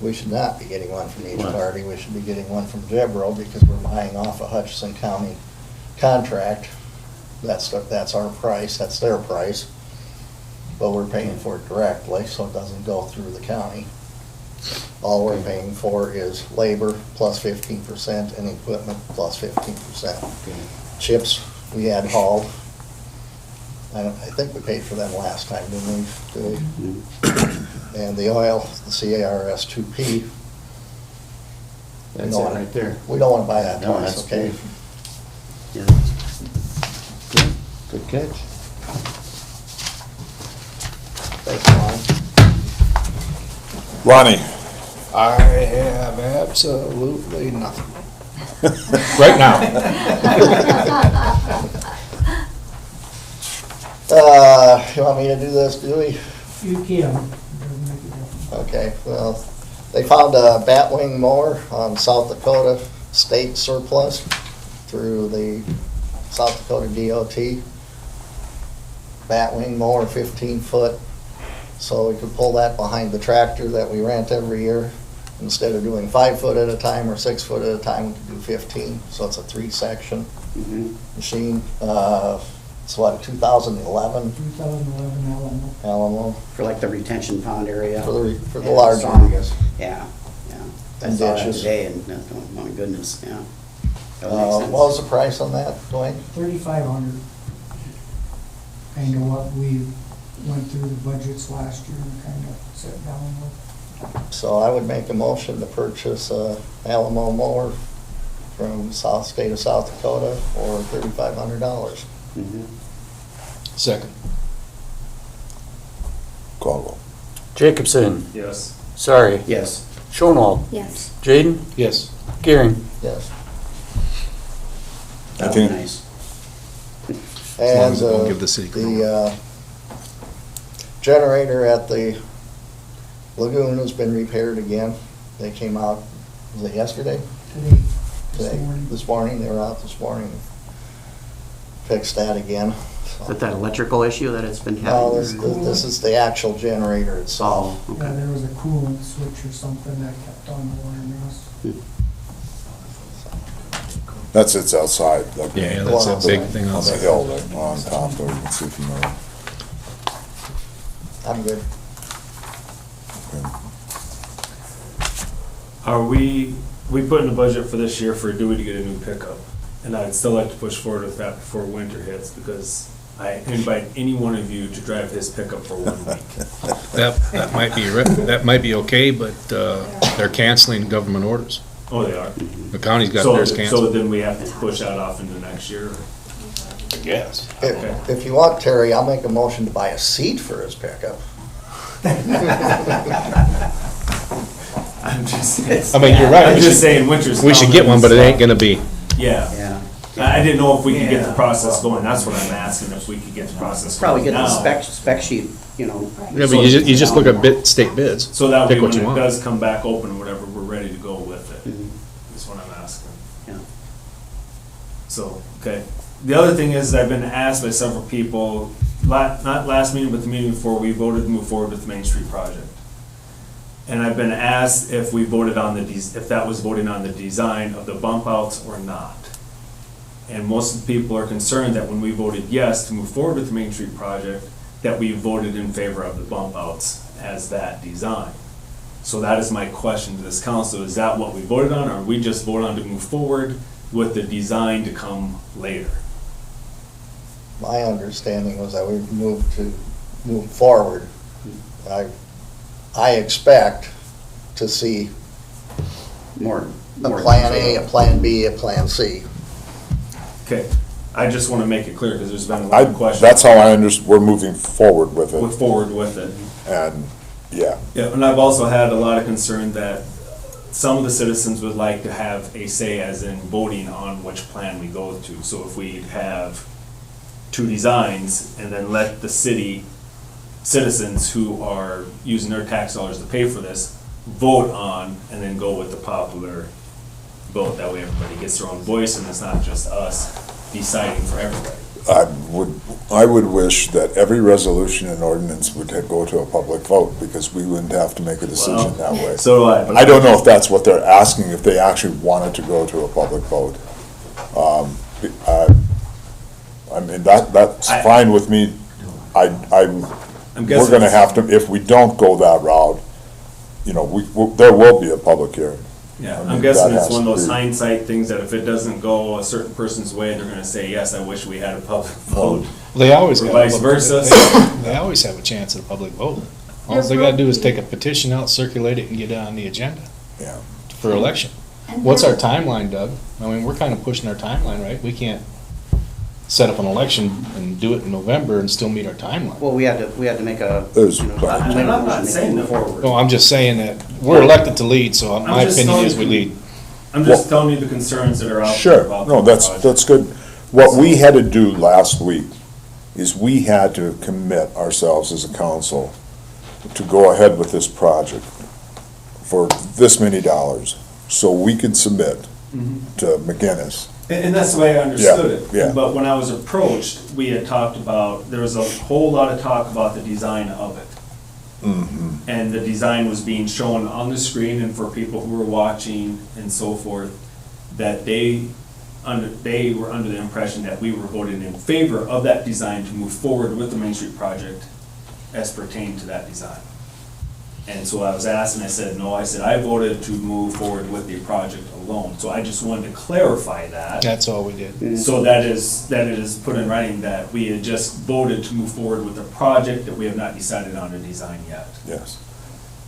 We should not be getting one from each Why? party, we should be getting one from Jebro, because we're buying off a Hutchinson County contract. That's our price, that's their price, but we're paying for it directly, so it doesn't go through the county. All we're paying for is labor plus 15% and equipment plus 15%. Chips, we had hauled. I think we paid for them last time, didn't we? Did we? And the oil, the CARS 2P. That's it right there. We don't want to buy that No, twice, that's okay? good. Yeah. Good catch. Thanks, Ron. Ronnie, I have absolutely nothing. Right now. You want me to do this, Dewey? You can. Doesn't make a difference. Okay, well, they found a batwing mower on South Dakota state surplus through the South Dakota DOT. Batwing mower, 15-foot, so we could pull that behind the tractor that we rent every year. Instead of doing 5 foot at a time or 6 foot at a time, we could do 15, so it's a 3-section Mhm. machine. It's what, 2011 2011 Alamo. Alamo, For like the retention pond area. for the Yeah, large so- areas. Yeah, yeah. I And saw that dishes. today and, oh my goodness, yeah. That makes What sense. was the price on that, Dwayne? 3,500. Kind of what we went through the budgets last year and kind of sat down with. So I would make a motion to purchase a Alamo mower from state of South Dakota for $3,500. Second. Caldwell. Jacobson, Yes. sorry. Yes. Shonwald, Yes. Jaden, Yes. Gehring. Yes. That'd be think- nice. As long And as we don't give the city control. the generator at the lagoon has been repaired again. They came out, was it yesterday? Today, this Today, morning. this morning, they were out this morning. Fixed that again. Is that that electrical issue that it's been No, having? this is the actual generator itself. Oh, Yeah, okay. there was a coolant switch or something that kept on alarming us. That's it's outside. Yeah, that's a big thing On the outside. hill right on top there, you can see if you know. I'm good. Are we put in the budget for this year for Dewey to get a new pickup? And I'd still like to push forward with that before winter hits, because I invite any one of you to drive his pickup for 1 week. That might be, that might be okay, but they're canceling government orders. Oh, they are? The county's got So, theirs so canceled. then we have to push that off into next year? I guess. Okay. If you want, Terry, I'll make a motion to buy a seat for his pickup. I'm just, I mean, you're right. I'm just saying winter's We should coming get one, but it and ain't stuff. gonna be. Yeah. Yeah. I didn't know if we could get the process going, that's what I'm asking, if we could get the process Probably going get the now. spec sheet, you know. Yeah, but you just look at state bids. So that way, Pick what when you it want. does come back open or whatever, we're ready to go with it, Mhm. is what I'm asking. Yeah. So, okay. The other thing is, I've been asked by several people, not last meeting, but the meeting before, we voted to move forward with the Main Street project. And I've been asked if we voted on if that was voting on the design of the bump outs or not. And most of the people are concerned that when we voted yes to move forward with the Main Street project, that we voted in favor of the bump outs as that design. So that is my question to this council, is that what we voted on, or we just voted on to move forward with the design to come later? My understanding was that we move forward. I expect to see More. a more plan A, detail. a plan B, a plan C. Okay, I just want to make it clear, because there's been a lot of questions. That's how I we're moving forward with Move it, forward with it. and, yeah. Yeah, and I've also had a lot of concern that some of the citizens would like to have a say as in voting on which plan we go to. So if we have two designs and then let the citizens who are using their tax dollars to pay for this, vote on and then go with the popular vote. That way everybody gets their own voice and it's not just us deciding for everybody. I would wish that every resolution and ordinance would go to a public vote, because we wouldn't have to make a decision that way. So do I. but I don't know if that's what they're asking, if they actually wanted to go to a public vote. I mean, that's fine with me. I'm We're guessing. gonna have to, if we don't go that route, you know, there will be a public hearing. Yeah, I I'm mean, guessing that it's one of has those to be- hindsight things that if it doesn't go a certain person's way, they're gonna say, yes, I wish we had a public vote. They always Or got. vice versa. They always have a chance at a public vote. All they gotta do is take a petition out, circulate it, and get it on the agenda Yeah. for election. And What's there- our timeline, Doug? I mean, we're kind of pushing our timeline, right? We can't set up an election and do it in November and still meet our timeline. Well, we had to make a. There's you know, plenty. I'm not saying move that. forward. No, I'm just saying that we're elected to lead, so my just opinion telling is we you- lead. I'm just telling you the concerns that are out there Sure, about no, the that's project. good. What we had to do last week is we had to commit ourselves as a council to go ahead with this project for this many dollars, so we could submit to McGinnis. And that's the way I understood it. Yeah, yeah. But when I was approached, we had talked about, there was a whole lot of talk about the design of it. And the design was being shown on the screen, and for people who were watching and so forth, that they were under the impression that we were voting in favor of that design to move forward with the Main Street project as pertained to that design. And so I was asked, and I said, no, I said, I voted to move forward with the project loan. So I just wanted to clarify that. That's all we did. So that it is put in writing that we had just voted to move forward with the project, that we have not decided on a design yet. Yes.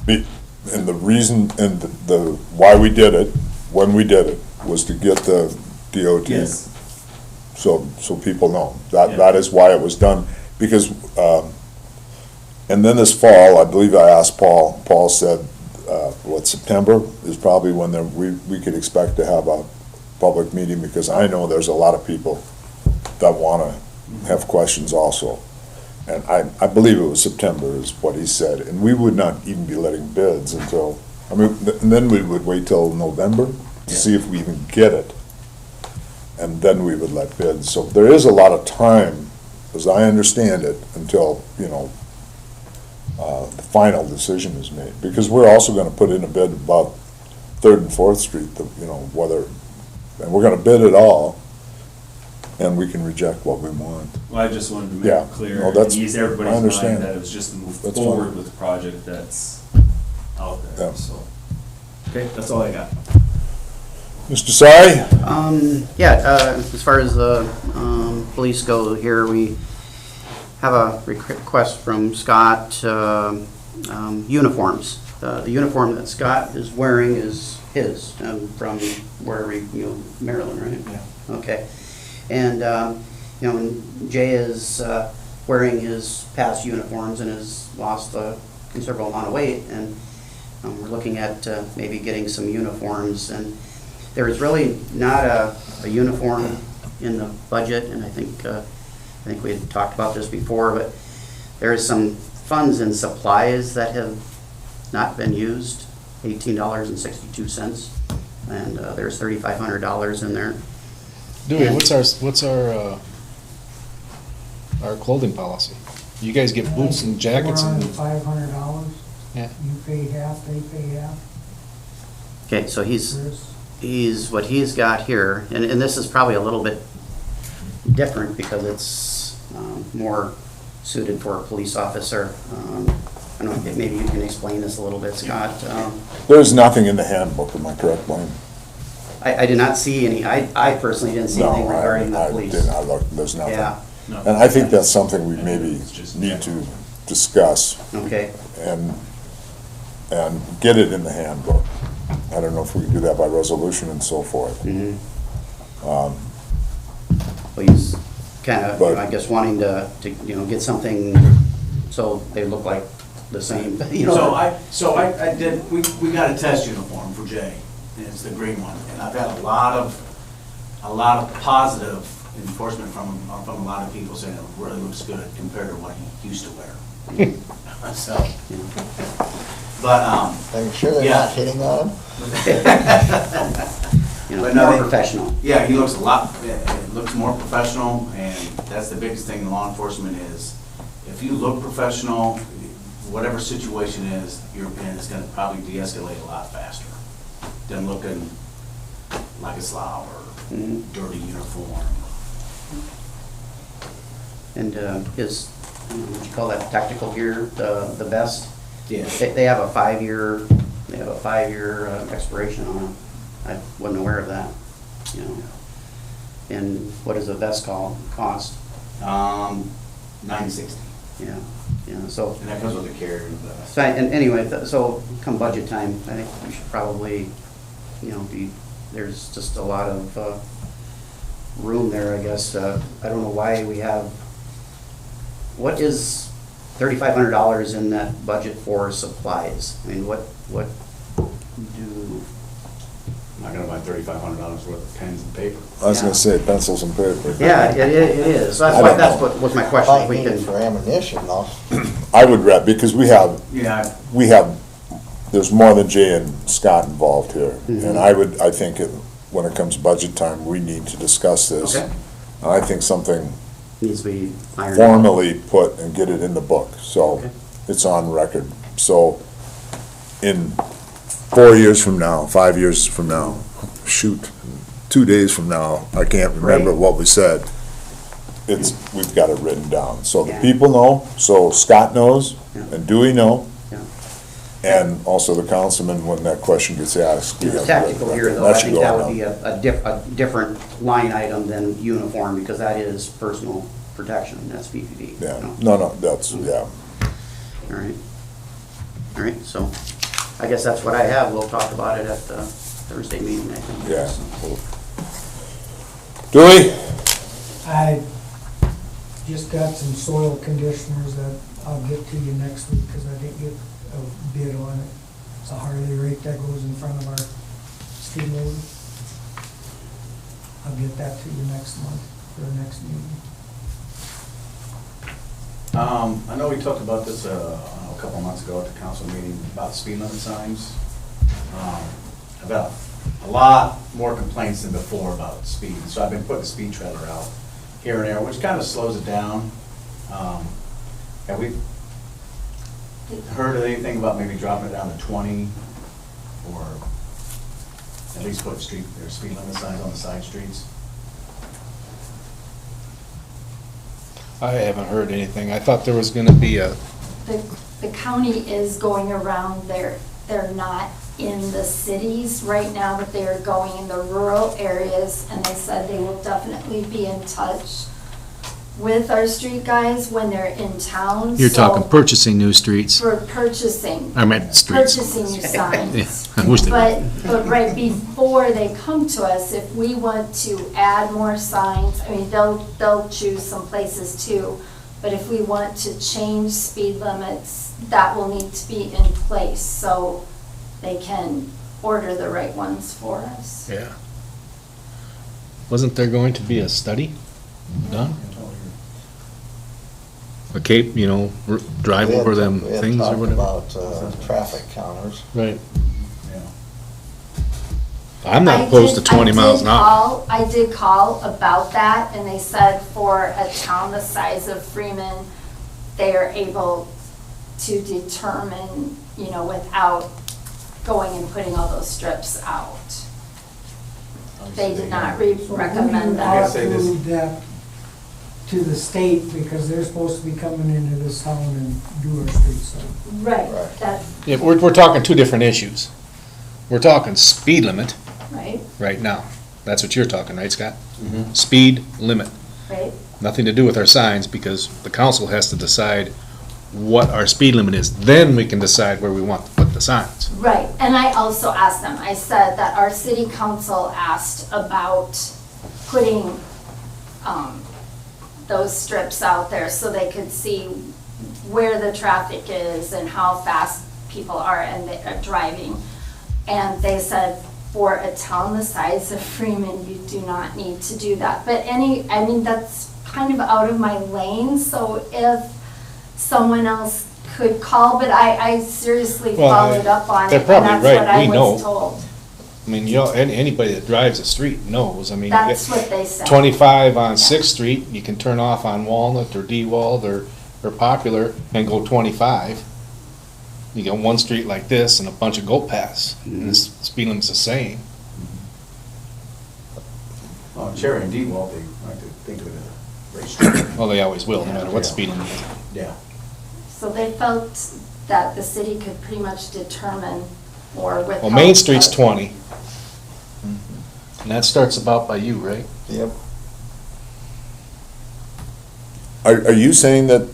And the reason, and the, why we did it, when we did it, was to get the DOT. Yes. So people know. Yeah. That is why it was done, because, and then this fall, I believe I asked Paul said, September is probably when we could expect to have a public meeting, because I know there's a lot of people that wanna have questions also. And I believe it was September is what he said, and we would not even be letting bids until, and then we would wait till November to see if we even get it. And then we would let bids. So there is a lot of time, as I understand it, until, the final decision is made. Because we're also gonna put in a bid about Third and Fourth Street, whether, and we're gonna bid it all, and we can reject what we want. Well, I just wanted to make Yeah. it clear No, and that's- ease I everybody's understand. mind that it was just to move That's forward fine. with the project that's out Yeah. there, so. Okay, that's all I got. Mr. Sy? As far as the police go here, we have a request from Scott, uniforms. The uniform that Scott is wearing is his, from wherever, Maryland, right? Yeah. Okay. And, and Jay is wearing his past uniforms and has lost a considerable amount of weight, and we're looking at maybe getting some uniforms. And there is really not a uniform in the budget, and I think we had talked about this before, but there is some funds and supplies that have not been used, $18.62, and there's $3,500 in there. Dewey, what's our clothing policy? You guys get boots and jackets and, $500. yeah. You pay half, they pay half. Okay, so Chris? what he's got here, and this is probably a little bit different because it's more suited for a police officer. I don't know, maybe you can explain this a little bit, Scott. There's nothing in the handbook, am I correct, Blaine? I did not see any, I personally didn't see anything regarding the I police. did not look, there's nothing. Yeah, And I think that's something we maybe need to discuss okay. and get it in the handbook. I don't know if we can do that by resolution and so forth. Mhm. Well, he's kind of, But- I guess, wanting to get something so they look like the same, So I did, we got a test uniform for Jay, and it's the green one, and I've had a lot of positive enforcement from a lot of people saying it really looks good compared to what he used to wear. So, but, Are you sure they're Yeah. not hitting on him? But no, more they- professional. yeah, he looks it looks more professional, and that's the biggest thing in law enforcement is, if you look professional, whatever situation is, you're in, it's gonna probably de-escalate a lot faster than looking like a slob or Mhm. dirty uniform. And his, what you call that, tactical gear, the vest, Yeah. they have a 5-year, expiration on them. I wasn't aware of that, And what does a vest cost? $960, Yeah, so. and that comes with the carrier and the. So, and anyway, so come budget time, I think we should probably, there's just a lot of room there, I guess. I don't know why we have, what is $3,500 in that budget for supplies? I mean, what do, I'm not gonna buy $3,500 worth of pens and paper. I was gonna say pencils and paper. yeah, it is. So I don't that's know. what was my question. If Might we need it can, for ammunition though. I would because we Yeah, have, there's more than Jay and Scott involved here. Mhm. And I think when it comes budget time, we need to discuss this. Okay. And I think something needs to be ironed out. formally put and get it in the book, so Okay. it's on record. So in 4 years from now, 5 years from now, shoot, 2 days from now, I can't remember Right. what we said. We've got it written down, so the Yeah. people know, so Scott knows, Yeah. and Dewey know. Yeah. And also the councilman, when that question gets asked. we have the Tactical here, though, that I should think go that on. would be a different line item than uniform, because that is personal protection, that's PPP. you Yeah, know? no, that's, yeah. All right. All right, so I guess that's what I have. We'll talk about it at the Thursday meeting, I think. Yeah. Dewey? I just got some soil conditioners that I'll get to you next week, because I didn't get a bid on it. It's a Harley rake that goes in front of our skid loader. I'll get that to you next month, for the next meeting. I know we talked about this, a couple months ago at the council meeting about speed limit signs. About a lot more complaints than before about speed, so I've been putting a speed trailer out here and there, which kind of slows it down. Have we heard of anything about maybe dropping it down to 20, or at least put speed limit signs on the side streets? I haven't heard anything. I thought there was gonna be a, The county is going around there. They're not in the cities right now, but they are going in the rural areas, and they said they will definitely be in touch with our street guys when they're in town. you're So talking purchasing new streets. For purchasing. I meant streets. Purchasing new signs. Yeah, I wish they But, would. but right before they come to us, if we want to add more signs, I mean, they'll choose some places too. But if we want to change speed limits, that will need to be in place so they can order the right ones for us. Yeah. Wasn't there going to be a study done? A cape, drive We had over them we had things or talked whatever? about traffic counters. Right. Yeah. I'm not opposed to 20 miles an hour. I did call about that, and they said for a town the size of Freeman, they are able to determine, without going and putting all those strips out. They did not recommend I that. guess they just- Approved that to the state, because they're supposed to be coming into this town and do our streets. Right, Right. that, Yeah, we're talking two different issues. We're talking speed limit right, right now. That's what you're talking, right, Scott? Speed limit. right. Nothing to do with our signs, because the council has to decide what our speed limit is. Then we can decide where we want to put the signs. Right, and I also asked them, I said that our city council asked about putting those strips out there so they could see where the traffic is and how fast people are and they are driving. And they said, for a town the size of Freeman, you do not need to do that. But that's kind of out of my lane, so if someone else could call, but I seriously Well, followed up on it, they're and probably that's right. what I We was know. told. I mean, anybody that drives a street knows. I mean, you That's get what they said. 25 on Sixth Street, you can turn off on Walnut or Dewald or Popular and go 25. You got one street like this and a bunch of goat paths, and the speed limit's the same. Oh, Cherry and D-Wall, they like to think of it as a racetrack. Well, they always will, no matter what speed limit is. Yeah. So they felt that the city could pretty much determine, or with. Well, Main help Street's of- 20. And that starts about by you, right? Yep. Are you saying that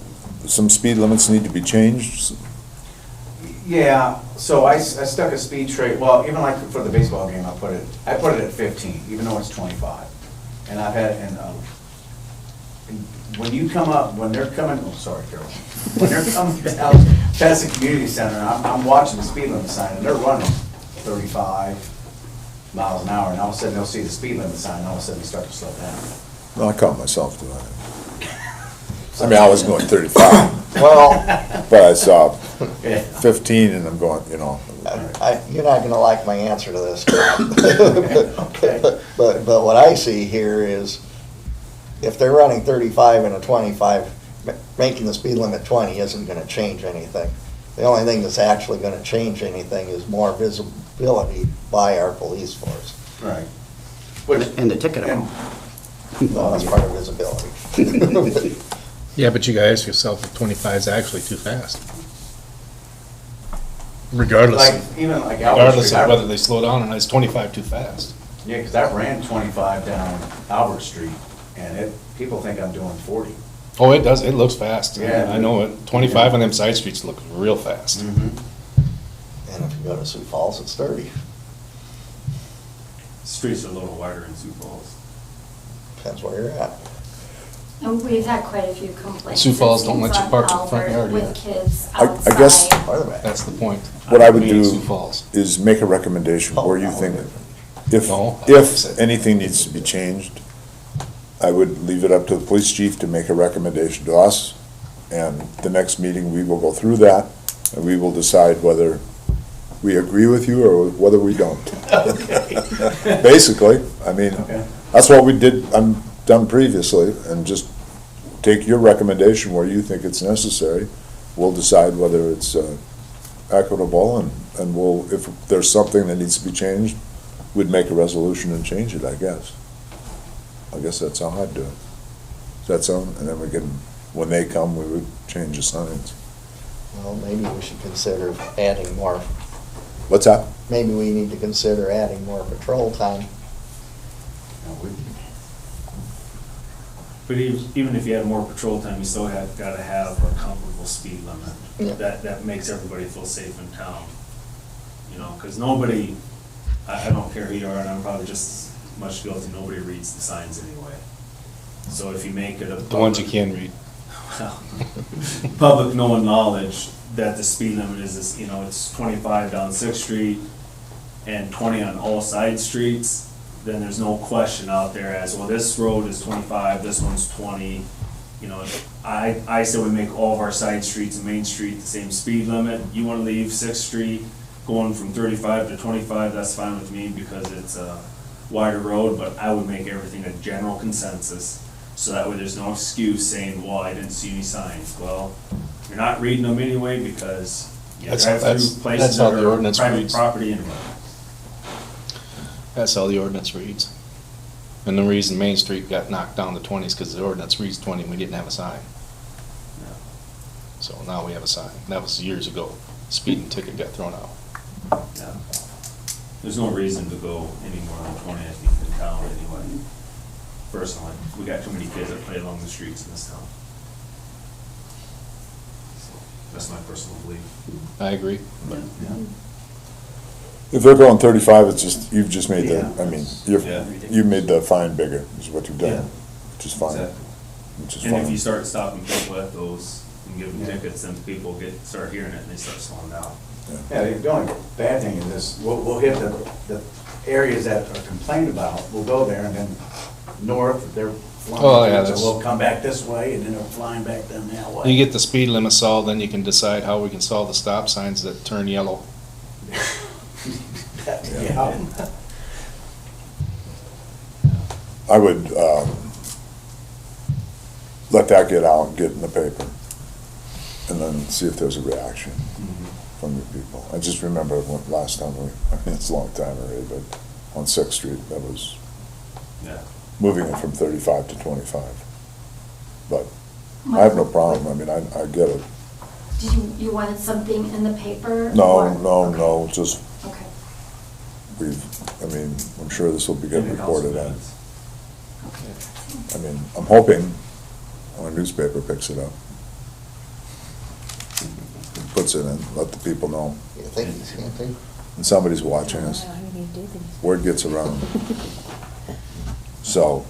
some speed limits need to be changed? Yeah, so I stuck a speed trade, well, even like for the baseball game, I put it at 15, even though it's 25. And I've had, when you come up, when they're coming, oh, sorry, Carol. When they're coming out past the community center, I'm watching the speed limit sign, and they're running 35 miles an hour, and all of a sudden they'll see the speed limit sign, and all of a sudden they start to slow down. Well, I caught myself doing it. I mean, I was going 35, Well, but I saw Yeah. 15 and I'm going, you're not gonna like my answer to this. Okay. But what I see here is, if they're running 35 and a 25, making the speed limit 20 isn't gonna change anything. The only thing that's actually gonna change anything is more visibility by our police force. Right. Which, And the ticket amount. Well, that's part of visibility. Yeah, but you gotta ask yourself if 25 is actually too fast. Regardless, Like, even like Albert regardless Street, of whether they slow down or not, it's 25 too fast. yeah, because I ran 25 down Albert Street, and people think I'm doing 40. Oh, it does, it looks fast. Yeah. I know it. 25 on them side streets look real fast. Mm-hmm. And if you go to Sioux Falls, it's 30. Streets are a little wider in Sioux Falls. Depends where you're at. And we've had quite a few complaints. Sioux Falls it don't seems, let you on park in the front Albert yard With yet. kids I guess- outside. Farther back. That's the point. What I would Me in do Sioux Falls. is make a recommendation where you Oh, think, no. if, No. if anything needs to be changed, I would leave it up to the police chief to make a recommendation to us, and the next meeting, we will go through that, and we will decide whether we agree with you or whether we don't. Basically, I mean, Okay. that's what we done previously, and just take your recommendation where you think it's necessary. We'll decide whether it's equitable, and we'll, if there's something that needs to be changed, we'd make a resolution and change it, I guess. I guess that's how I'd do it. Does that sound, and then we can, when they come, we would change the signs. Well, maybe we should consider adding more, What's that? maybe we need to consider adding more patrol time. But even if you had more patrol time, you still gotta have a comparable speed Yeah. limit. That makes everybody feel safe in town. You know, because nobody, I don't care who you are, and I'm probably just as much guilty, nobody reads the signs anyway. So if you make it a. The ones you can read. Well, public knowing knowledge that the speed limit is, it's 25 down Sixth Street and 20 on all side streets, then there's no question out there as, well, this road is 25, this one's 20. You know, I say we make all of our side streets and Main Street the same speed limit. You wanna leave Sixth Street going from 35 to 25, that's fine with me because it's a wider road, but I would make everything a general consensus. So that way there's no excuse saying, well, I didn't see any signs. Well, you're not reading them anyway because you That's- drive that's- through places that's how that the are ordinance private reads. property anyway. That's how the ordinance reads. And the reason Main Street got knocked down to 20 is because the ordinance reads 20 and we didn't have a sign. So now we have a sign. That was years ago. Speeding ticket got thrown out. Yeah. There's no reason to go any more than 20, I think, in town anyway. Personally, we got too many kids that play along the streets in this town. So, that's my personal belief. I agree. If they're going 35, it's just, you've just made the, Yeah. I mean, Yeah. you've made the fine bigger, is what you've Yeah. done, which is fine, Exactly. which is And if you fine. start stopping people at those and give them Yeah. tickets, then people start hearing it and they start slowing down. Yeah, the only bad thing is this, we'll hit the areas that are complained about, we'll go there, and then north, they're Oh, flying, yeah, so that's- we'll come back this way, and then they're flying back down that way. You get the speed limit solved, then you can decide how we can solve the stop signs that turn yellow. Yeah. I would, let that get out, get in the paper, and then see if there's a reaction from the people. I just remember last time I mean, it's a long time already, but on Sixth Street, that was Yeah. moving it from 35 to 25. But I have no problem, I mean, I get it. Did you wanted something in the paper? No, or- no, okay. no, just, Okay, I mean, I'm sure this will be getting In the council reported on. minutes. I mean, I'm hoping our newspaper picks it up. Puts it in, let the people know, You think he's going to? and somebody's watching us. Word gets around. So,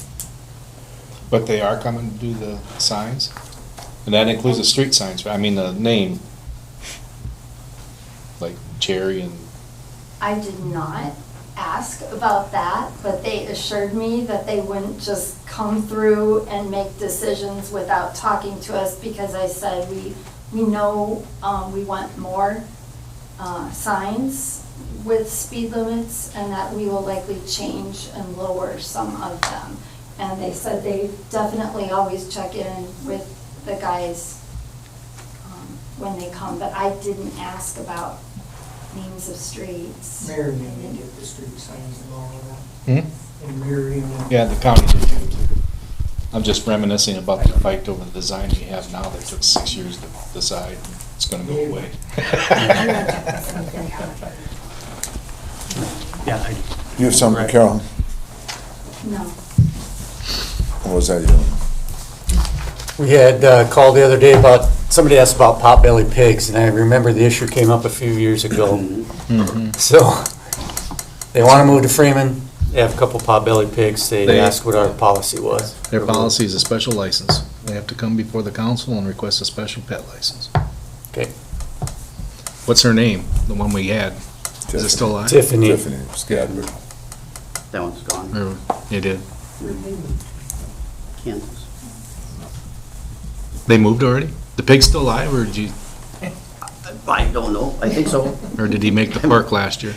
But they are coming to do the signs? And that includes the street signs, I mean, the name. Like Cherry and, I did not ask about that, but they assured me that they wouldn't just come through and make decisions without talking to us, because I said, we know, we want more, signs with speed limits, and that we will likely change and lower some of them. And they said they definitely always check in with the guys, when they come, but I didn't ask about names of streets. Marion, they get the street signs and all of that. hmm? And Marion. Yeah, the county did. I'm just reminiscing about the fight over the design we have now that took 6 years to decide. It's gonna go away. Yeah, You have something, Carol? No. What was that you? We had called the other day about, somebody asked about potbelly pigs, and I remember the issue came up a few years ago. So, they want to move to Freeman, they have a couple potbelly pigs, they They- asked what our policy was. Their policy is a special license. They have to come before the council and request a special pet license. Okay. What's her name? The one we had? Is it still alive? Tiffany. Tiffany Scadford. that one's gone. Or, you did? Kansas. They moved already? The pig's still alive, or did you, I don't know, I think so. or did he make the park last year?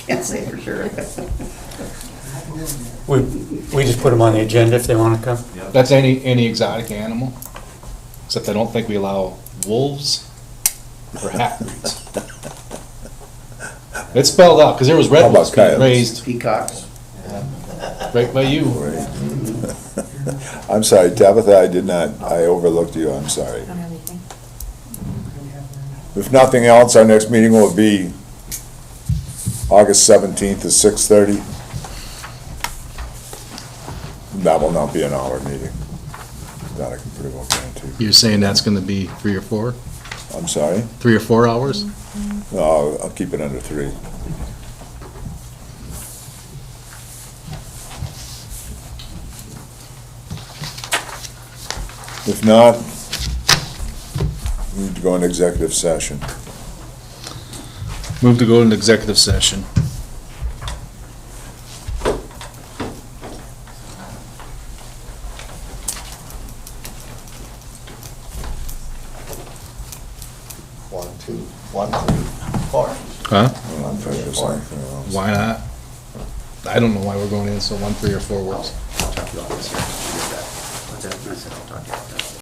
Can't say for sure. We just put them on the agenda if they want to come. That's any exotic animal, except I don't think we allow wolves or half-breeds. It's spelled out, because there was How red about wolves being coyotes? raised Peacocks. right by you. I'm sorry, Tabitha, I overlooked you, I'm sorry. Don't have anything. If nothing else, our next meeting will be August 17th at 6:30. That will not be an hour meeting. That I can pretty well guarantee. You're saying that's gonna be 3 or 4? I'm sorry? 3 or 4 hours? No, I'll keep it under 3. If not, we need to go into executive session. Move to go into executive session. One, two, 1, 3, 4. Huh? I don't think there's anything else. Why not? I don't know why we're going in, so 1, 3, or 4 works. I'll talk to you about this here. I said, I'll talk to you about that.